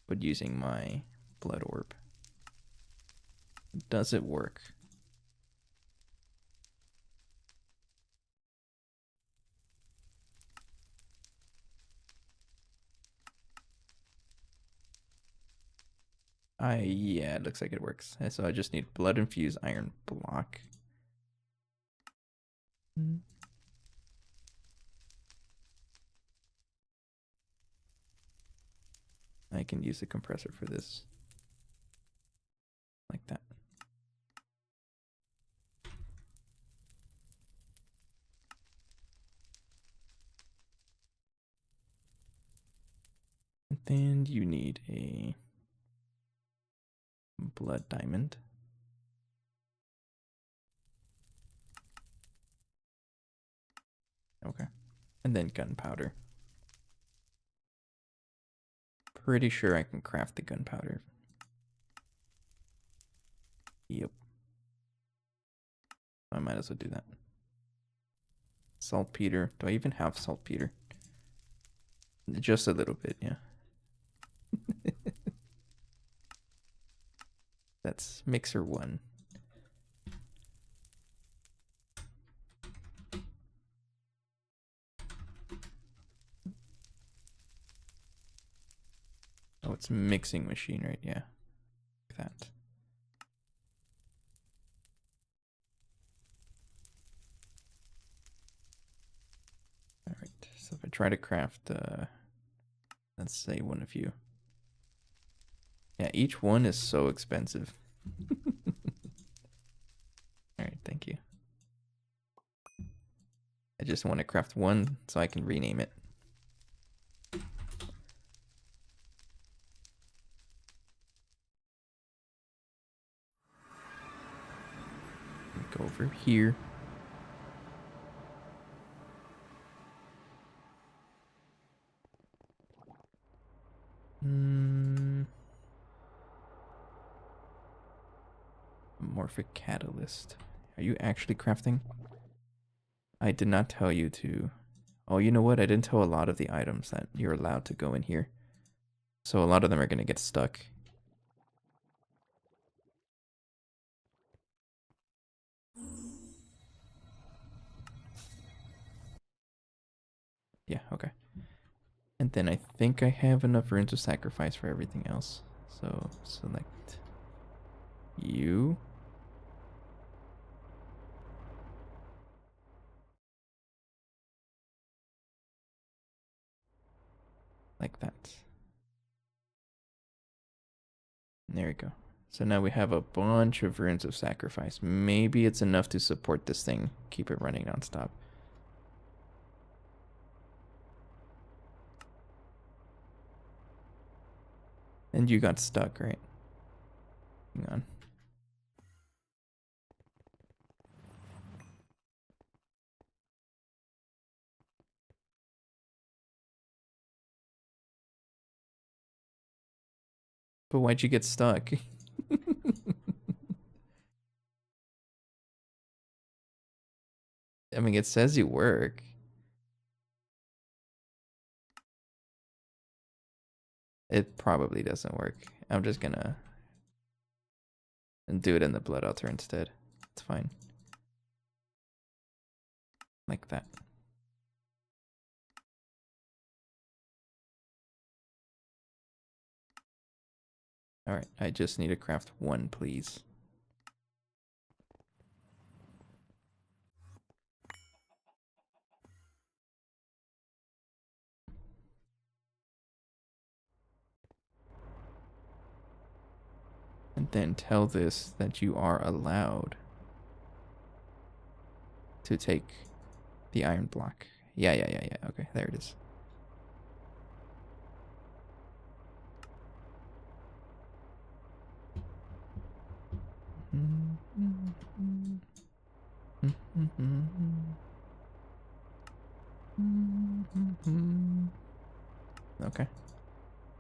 but using my blood orb? Does it work? Yeah, it looks like it works. So I just need blood infused iron block. I can use the compressor for this. Like that. And then you need a blood diamond. Okay. And then gunpowder. Pretty sure I can craft the gunpowder. Yep. I might as well do that. Saltpeter. Do I even have saltpeter? Just a little bit, yeah. That's mixer 1. Oh, it's mixing machine, right? Yeah. Like that. Alright, so if I try to craft, let's say one of you. Yeah, each one is so expensive. Alright, thank you. I just want to craft one so I can rename it. Go over here. Morphic catalyst. Are you actually crafting? I did not tell you to. Oh, you know what? I didn't tell a lot of the items that you're allowed to go in here. So a lot of them are going to get stuck. Yeah, okay. And then I think I have enough runes of sacrifice for everything else. So select you. Like that. There we go. So now we have a bunch of runes of sacrifice. Maybe it's enough to support this thing. Keep it running nonstop. And you got stuck, right? Hang on. But why'd you get stuck? I mean, it says you work. It probably doesn't work. I'm just gonna do it in the blood altar instead. It's fine. Like that. Alright, I just need to craft one, please. And then tell this that you are allowed to take the iron block. Yeah. Okay, there it is. Okay.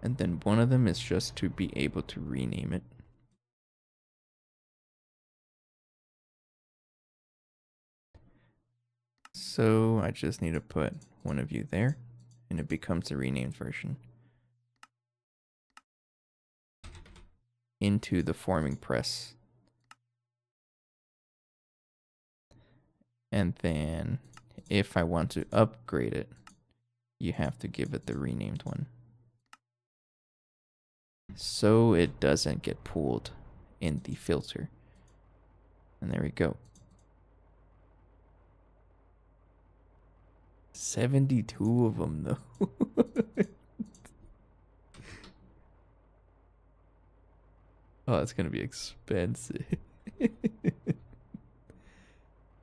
And then one of them is just to be able to rename it. So I just need to put one of you there, and it becomes the renamed version. Into the forming press. And then if I want to upgrade it, you have to give it the renamed one. So it doesn't get pulled in the filter. And there we go. 72 of them though. Oh, it's gonna be expensive.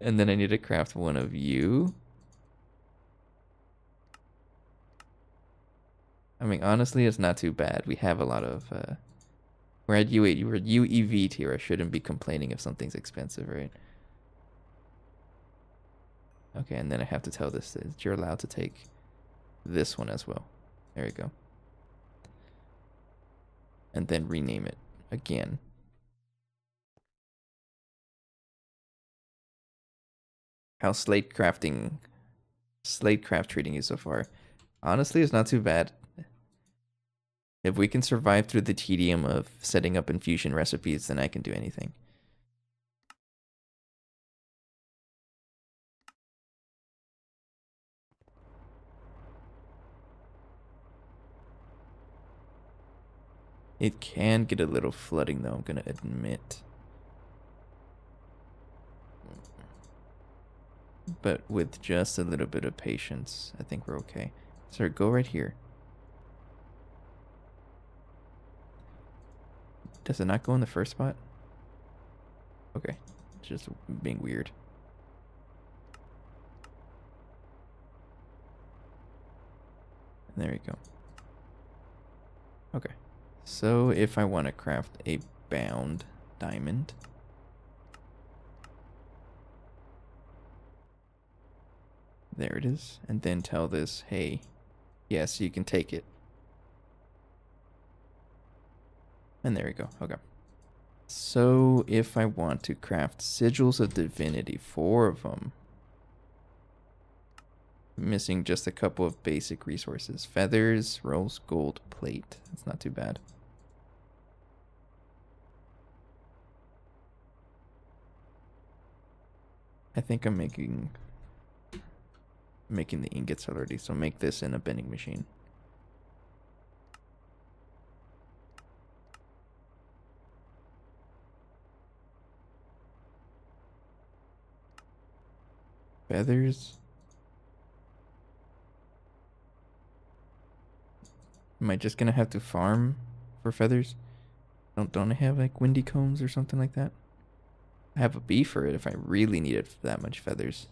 And then I need to craft one of you. I mean, honestly, it's not too bad. We have a lot of we're at U8, we're at UEV tier. I shouldn't be complaining if something's expensive, right? Okay, and then I have to tell this that you're allowed to take this one as well. There we go. And then rename it again. How's slate craft treating you so far? Honestly, it's not too bad. If we can survive through the tedium of setting up infusion recipes, then I can do anything. It can get a little flooding though, I'm gonna admit. But with just a little bit of patience, I think we're okay. Sir, go right here. Does it not go in the first spot? Okay. It's just being weird. And there we go. Okay. So if I want to craft a bound diamond, there it is. And then tell this, hey, yes, you can take it. And there we go. Okay. So if I want to craft sigils of divinity, 4 of them. Missing just a couple of basic resources. Feathers, rose gold, plate. That's not too bad. I think I'm making the ingots already, so make this in a bending machine. Feathers. Am I just gonna have to farm for feathers? Don't I have like windy combs or something like that? I have a bee for it if I really needed that much feathers.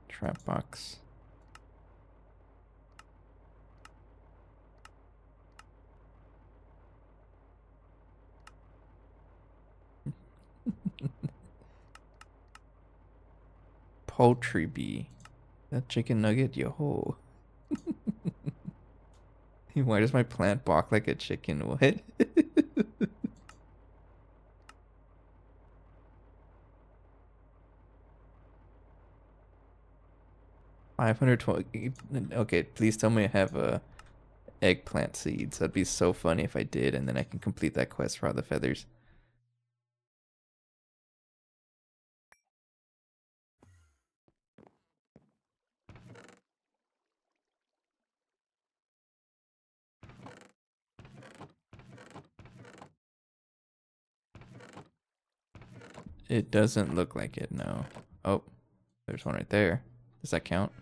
Trap box. Poultry bee. That chicken nugget, yo. Why does my plant balk like a chicken? What? 520. Okay, please tell me I have eggplant seeds. That'd be so funny if I did, and then I can complete that quest for all the feathers. It doesn't look like it, no. Oh, there's one right there. Does that count?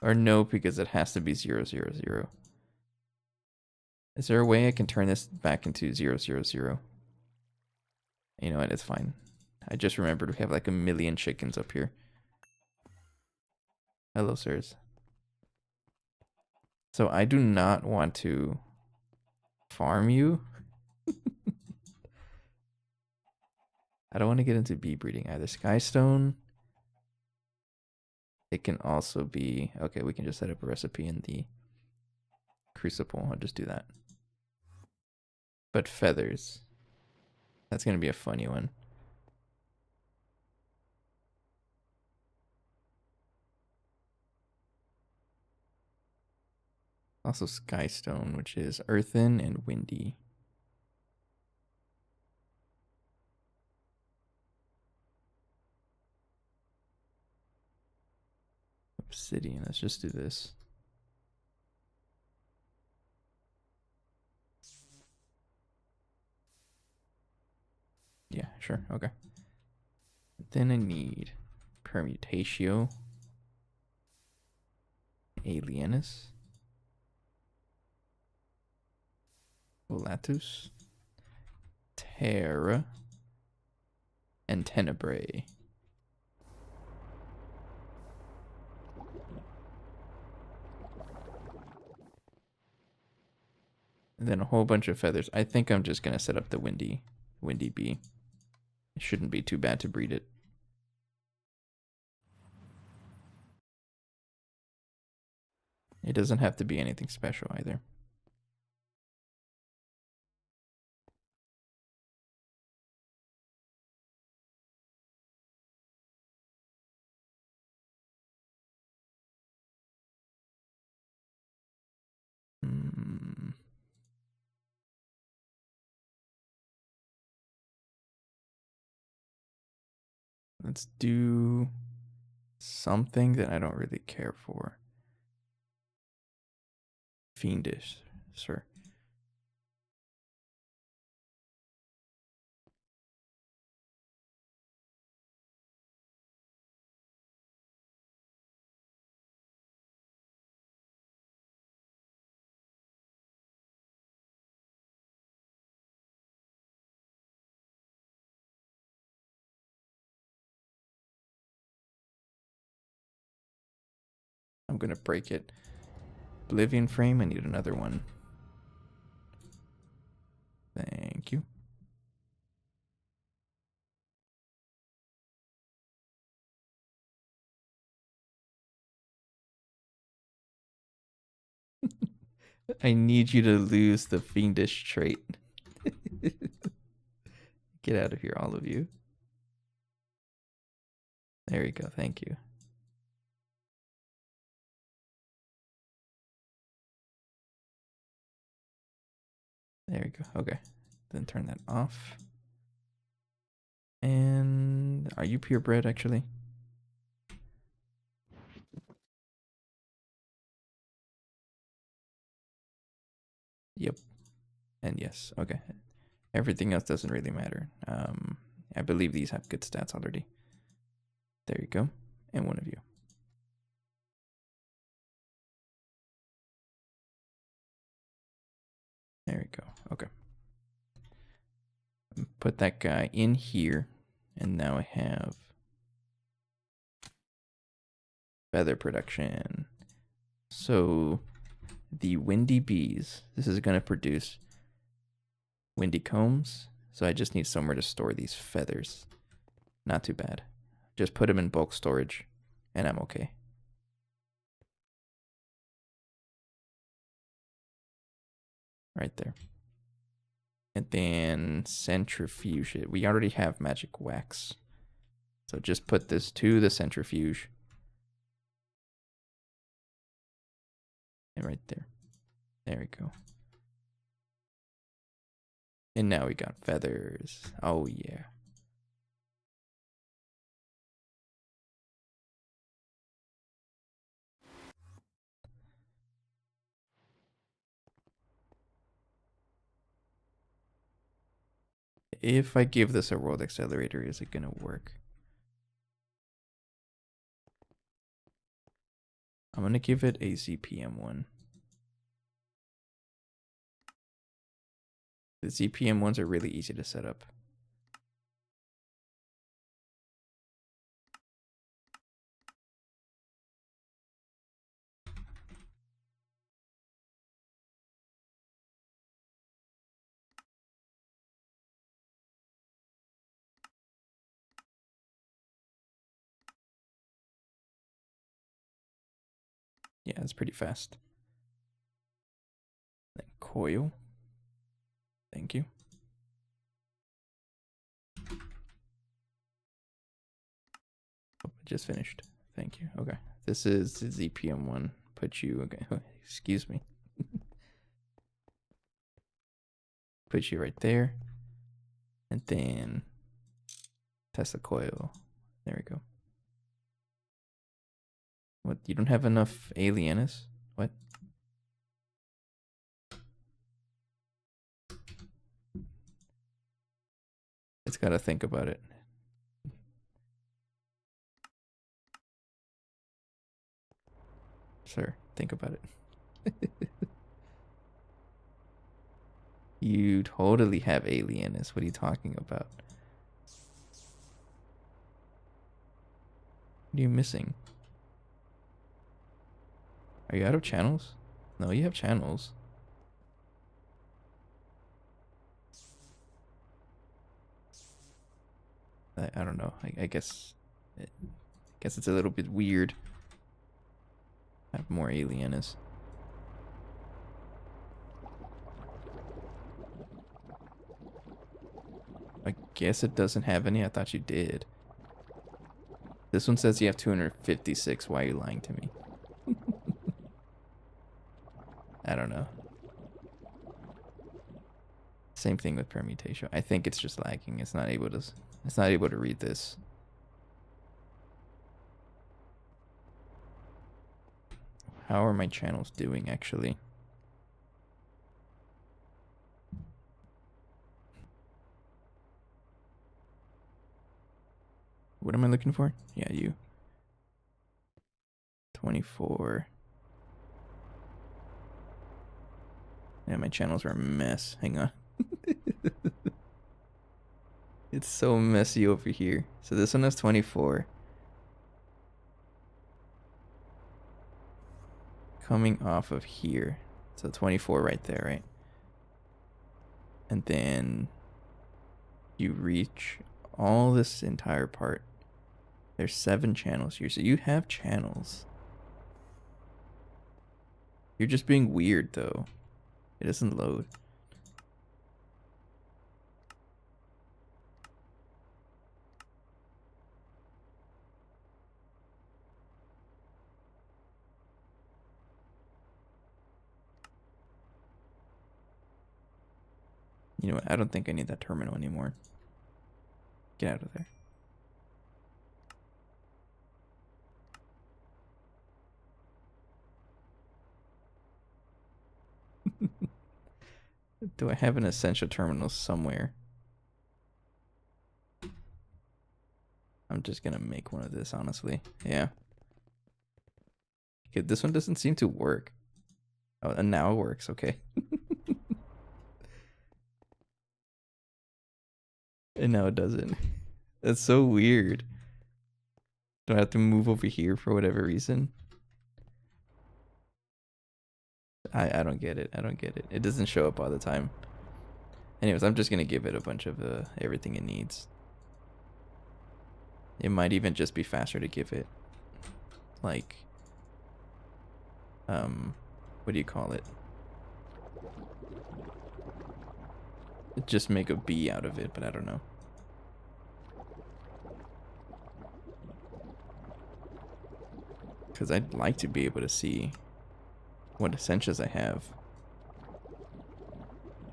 Or no, because it has to be 000. Is there a way I can turn this back into 000? You know what? It's fine. I just remembered we have like a million chickens up here. Hello, sirs. So I do not want to farm you. I don't want to get into bee breeding either. Skystone. It can also be... Okay, we can just set up a recipe in the crucible. I'll just do that. But feathers. That's going to be a funny one. Also skystone, which is earthen and windy. Obsidian. Let's just do this. Yeah, sure. Okay. Then I need permutatio, alienus, volatus, terra, and tenebrae. And then a whole bunch of feathers. I think I'm just gonna set up the windy bee. It shouldn't be too bad to breed it. It doesn't have to be anything special either. Let's do something that I don't really care for. Fiendish, sir. I'm gonna break it. Oblivion frame, I need another one. Thank you. I need you to lose the fiendish trait. Get out of here, all of you. There you go, thank you. There you go, okay. Then turn that off. And are you purebred actually? Yep. And yes, okay. Everything else doesn't really matter. I believe these have good stats already. There you go. And one of you. There we go. Okay. Put that guy in here. And now I have feather production. So the windy bees, this is going to produce windy combs. So I just need somewhere to store these feathers. Not too bad. Just put them in bulk storage and I'm okay. Right there. And then centrifuge it. We already have magic wax. So just put this to the centrifuge. And right there. There we go. And now we got feathers. Oh, yeah. If I give this a world accelerator, is it gonna work? I'm gonna give it a ZPM one. The ZPM ones are really easy to set up. Yeah, it's pretty fast. Then coil. Thank you. Oh, just finished. Thank you. Okay. This is the ZPM one. Put you, okay. Excuse me. Put you right there. And then Tesla coil. There we go. What? You don't have enough alienus? What? It's gotta think about it. Sir, think about it. You totally have alienus. What are you talking about? What are you missing? Are you out of channels? No, you have channels. I don't know. I guess it's a little bit weird. I have more alienus. I guess it doesn't have any. I thought you did. This one says you have 256. Why are you lying to me? I don't know. Same thing with permutation. I think it's just lagging. It's not able to read this. How are my channels doing actually? What am I looking for? Yeah, you. 24. Yeah, my channels are a mess. Hang on. It's so messy over here. So this one has 24. Coming off of here. So 24 right there, right? And then you reach all this entire part. There's 7 channels here. So you have channels. You're just being weird though. It doesn't load. You know what? I don't think I need that terminal anymore. Get out of there. Do I have an essential terminal somewhere? I'm just gonna make one of this, honestly. Yeah. Okay, this one doesn't seem to work. Oh, and now it works. Okay. And now it doesn't. That's so weird. Do I have to move over here for whatever reason? I don't get it. I don't get it. It doesn't show up all the time. Anyways, I'm just gonna give it a bunch of everything it needs. It might even just be faster to give it like what do you call it? just make a B out of it, but I don't know. Because I'd like to be able to see what essentials I have.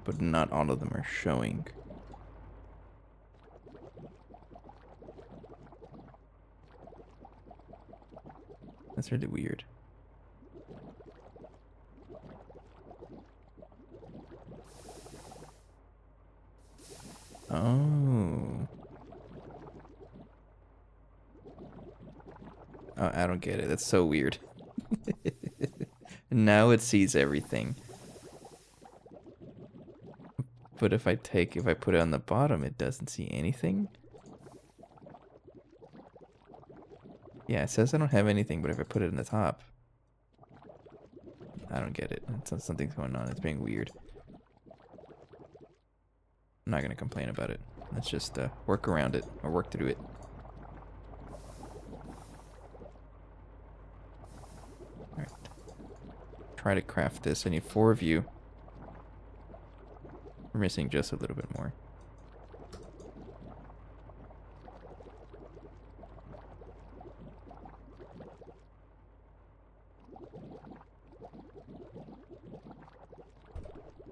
But not all of them are showing. That's really weird. Oh. Oh, I don't get it. That's so weird. Now it sees everything. But if I put it on the bottom, it doesn't see anything. Yeah, it says I don't have anything, but if I put it in the top, I don't get it. Something's going on. It's being weird. I'm not gonna complain about it. Let's just work around it or work through it. All right. Try to craft this. I need 4 of you. We're missing just a little bit more.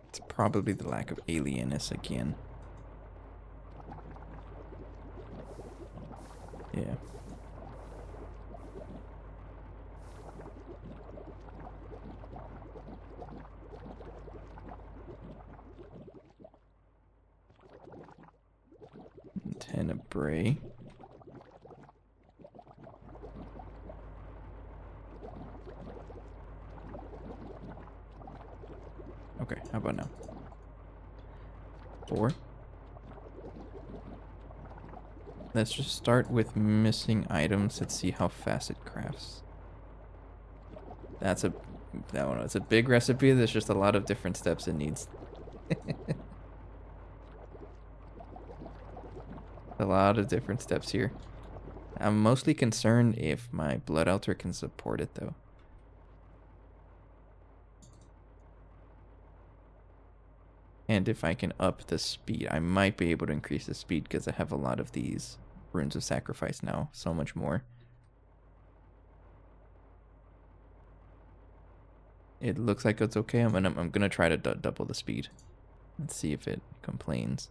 It's probably the lack of alienness again. Yeah. Tenebrae. Okay, how about now? 4. Let's just start with missing items. Let's see how fast it crafts. That's a that one. It's a big recipe. There's just a lot of different steps it needs. A lot of different steps here. I'm mostly concerned if my blood altar can support it though. And if I can up the speed, I might be able to increase the speed because I have a lot of these runes of sacrifice now. So much more. It looks like it's okay. I'm gonna try to double the speed. Let's see if it complains.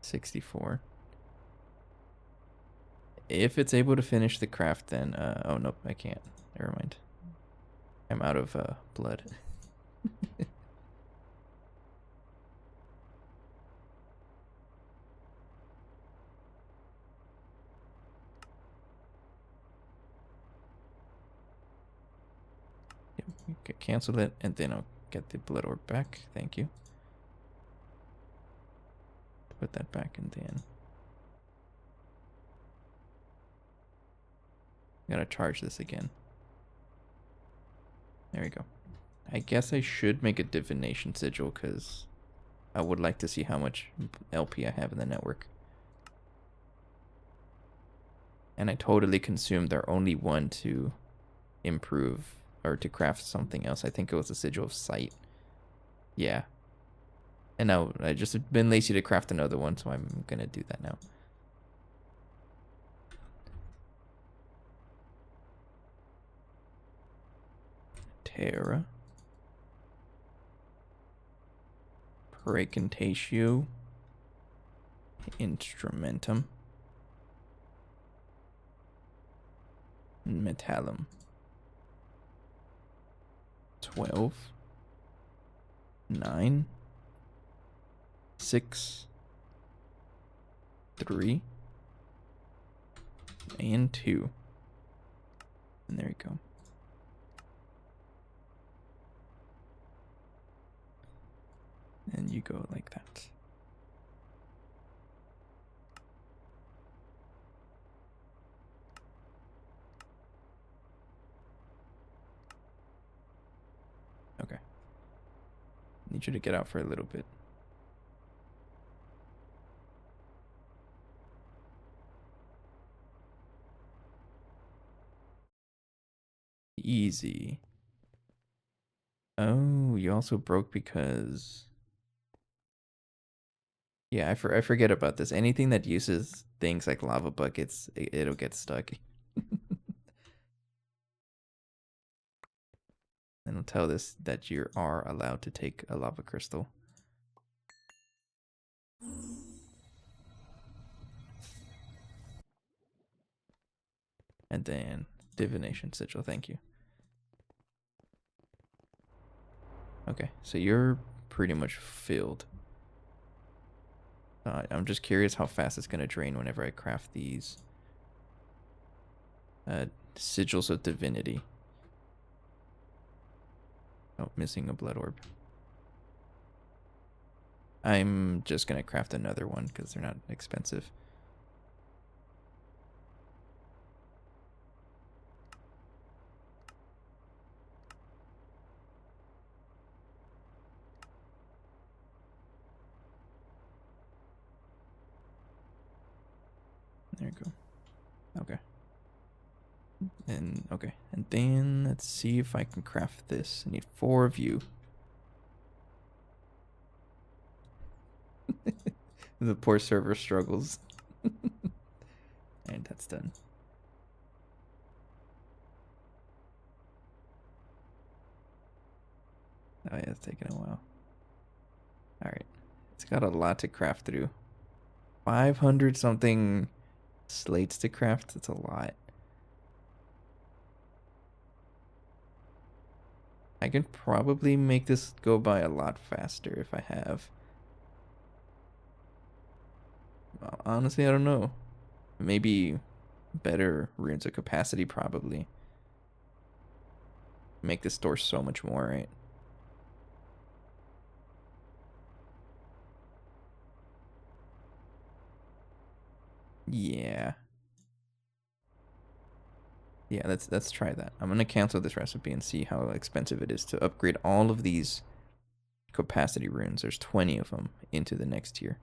64. If it's able to finish the craft, then oh nope, I can't. Never mind. I'm out of blood. Cancel it, and then I'll get the blood orb back. Thank you. Put that back, and then I'm gonna charge this again. There we go. I guess I should make a divination sigil because I would like to see how much LP I have in the network. And I totally consumed our only one to improve or to craft something else. I think it was a sigil of sight. Yeah. And now I just been lazy to craft another one, so I'm gonna do that now. Terra. Precantatio. Instrumentum. Metallum. 12. 9. 6. 3. And 2. And there you go. And you go like that. Okay. Need you to get out for a little bit. Easy. Oh, you also broke because... Yeah, I forget about this. Anything that uses things like lava buckets, it'll get stuck. And it'll tell this that you are allowed to take a lava crystal. And then divination sigil, thank you. Okay, so you're pretty much filled. I'm just curious how fast it's going to drain whenever I craft these sigils of divinity. Oh, missing a blood orb. I'm just going to craft another one because they're not expensive. There you go. Okay. And okay. And then let's see if I can craft this. I need 4 of you. The poor server struggles. And that's done. Oh yeah, it's taking a while. Alright. It's got a lot to craft through. 500 something slates to craft. That's a lot. I can probably make this go by a lot faster if I have. Honestly, I don't know. Maybe better runes of capacity, probably. Make this store so much more, right? Yeah. Yeah, let's try that. I'm gonna cancel this recipe and see how expensive it is to upgrade all of these capacity runes. There's 20 of them into the next tier.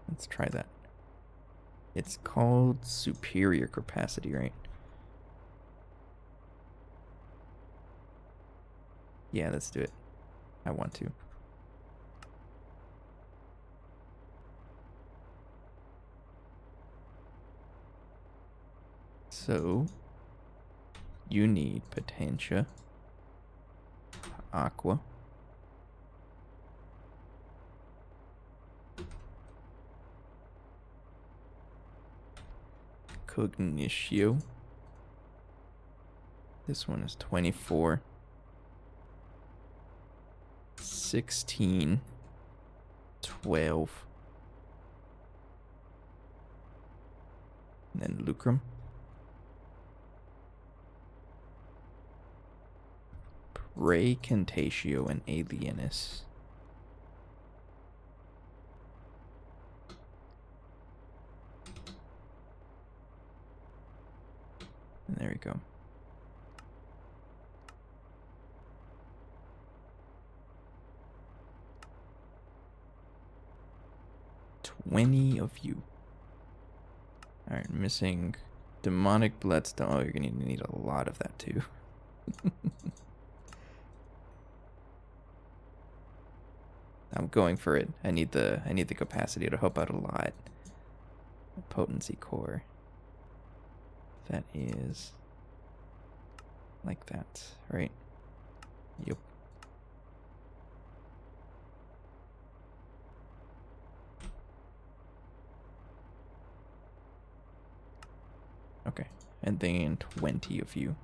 Let's try that. It's called superior capacity, right? Yeah, let's do it. I want to. So, you need Potentia, Aqua, Cognitio. This one is 24, 16, 12, and then Lucrum. Recantatio and Alienus. And there we go. "20 of you." Alright, missing demonic bloodstone. Oh, you're gonna need a lot of that too. I'm going for it. I need the capacity to help out a lot. Potency core. That is like that, right? Yep. Okay, and then 20 of you.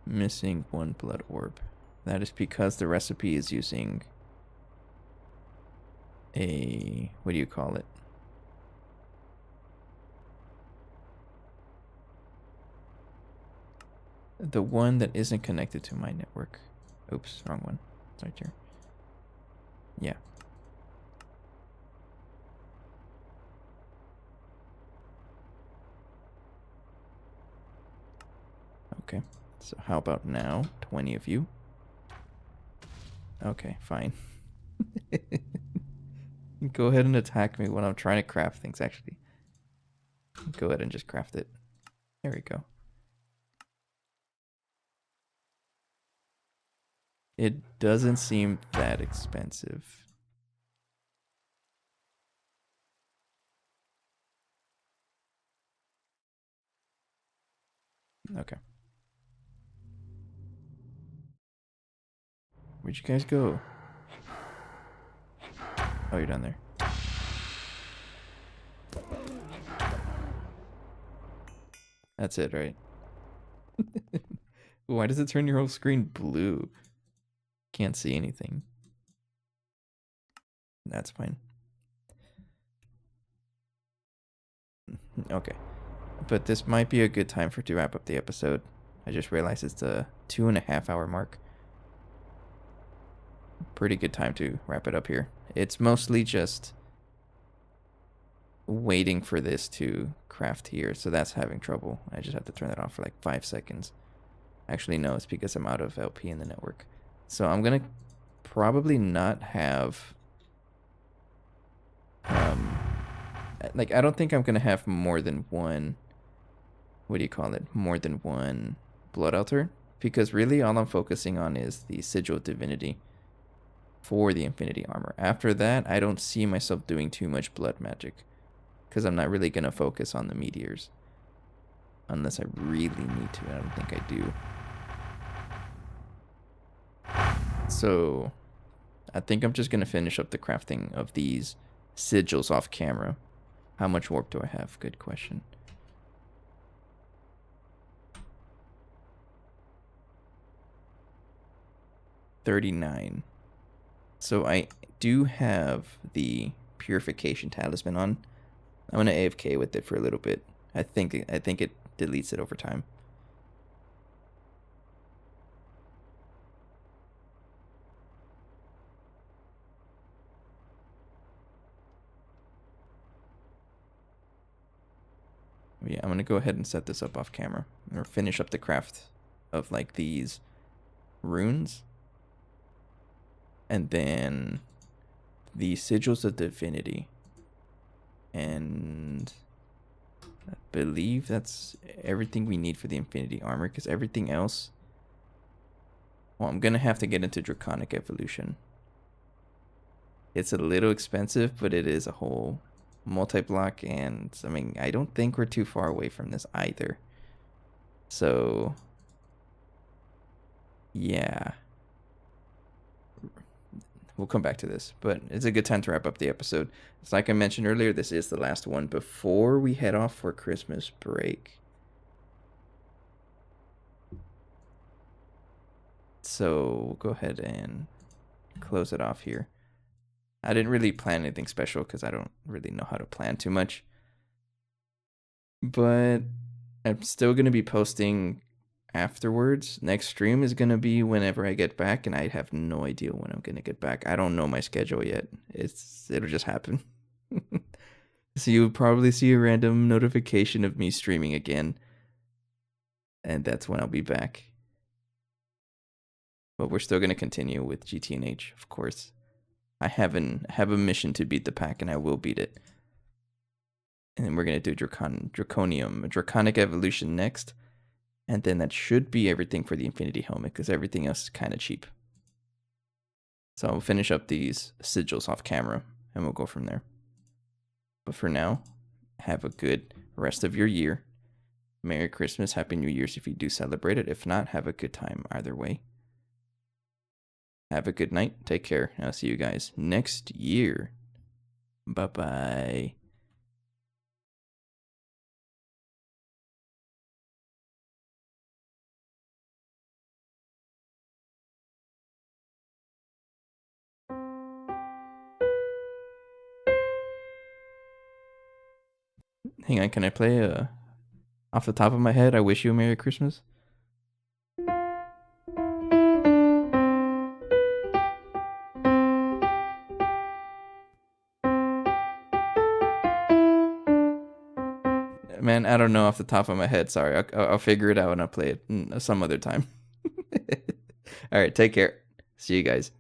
Missing 1 blood orb. That is because the recipe is using a, what do you call it? The one that isn't connected to my network. Oops, wrong one. It's right here. Yeah. Okay, so how about now? 20 of you. Okay, fine. Go ahead and attack me when I'm trying to craft things, actually. Go ahead and just craft it. There we go. It doesn't seem that expensive. Okay. Where'd you guys go? Oh, you're down there. That's it, right? Why does it turn your whole screen blue? Can't see anything. That's fine. Okay. But this might be a good time to wrap up the episode. I just realized it's a 2.5 hour mark. Pretty good time to wrap it up here. It's mostly just waiting for this to craft here, so that's having trouble. I just have to turn that off for like 5 seconds. Actually, no, it's because I'm out of LP in the network. So I'm gonna probably not have like, I don't think I'm gonna have more than one, what do you call it, more than one blood altar, because really all I'm focusing on is the sigil of divinity for the infinity armor. After that, I don't see myself doing too much blood magic, because I'm not really gonna focus on the meteors unless I really need to. I don't think I do. So I think I'm just gonna finish up the crafting of these sigils off camera. How much warp do I have? Good question. $39. So I do have the purification talisman on. I'm gonna AFK with it for a little bit. I think it deletes it over time. Yeah, I'm gonna go ahead and set this up off camera or finish up the craft of like these runes, and then the sigils of divinity, and I believe that's everything we need for the infinity armor, because everything else, well, I'm gonna have to get into draconic evolution. It's a little expensive, but it is a whole multi-block, and I mean, I don't think we're too far away from this either. So yeah, we'll come back to this, but it's a good time to wrap up the episode. It's like I mentioned earlier, this is the last one before we head off for Christmas break. So we'll go ahead and close it off here. I didn't really plan anything special because I don't really know how to plan too much. But I'm still going to be posting afterwards. Next stream is going to be whenever I get back, and I have no idea when I'm going to get back. I don't know my schedule yet. It'll just happen. So you'll probably see a random notification of me streaming again, and that's when I'll be back. But we're still going to continue with GTNH, of course. I have a mission to beat the pack, and I will beat it. And then we're going to do Draconic Evolution next. And then that should be everything for the Infinity Helmet, because everything else is kind of cheap. So I'll finish up these sigils off camera, and we'll go from there. But for now, have a good rest of your year. Merry Christmas, Happy New Year's if you do celebrate it. If not, have a good time either way. Have a good night. Take care. And I'll see you guys next year. Bye-bye. Hang on, can I play off the top of my head, I Wish You a Merry Christmas? Man, I don't know off the top of my head. Sorry, I'll figure it out and I'll play it some other time. All right, take care. See you guys.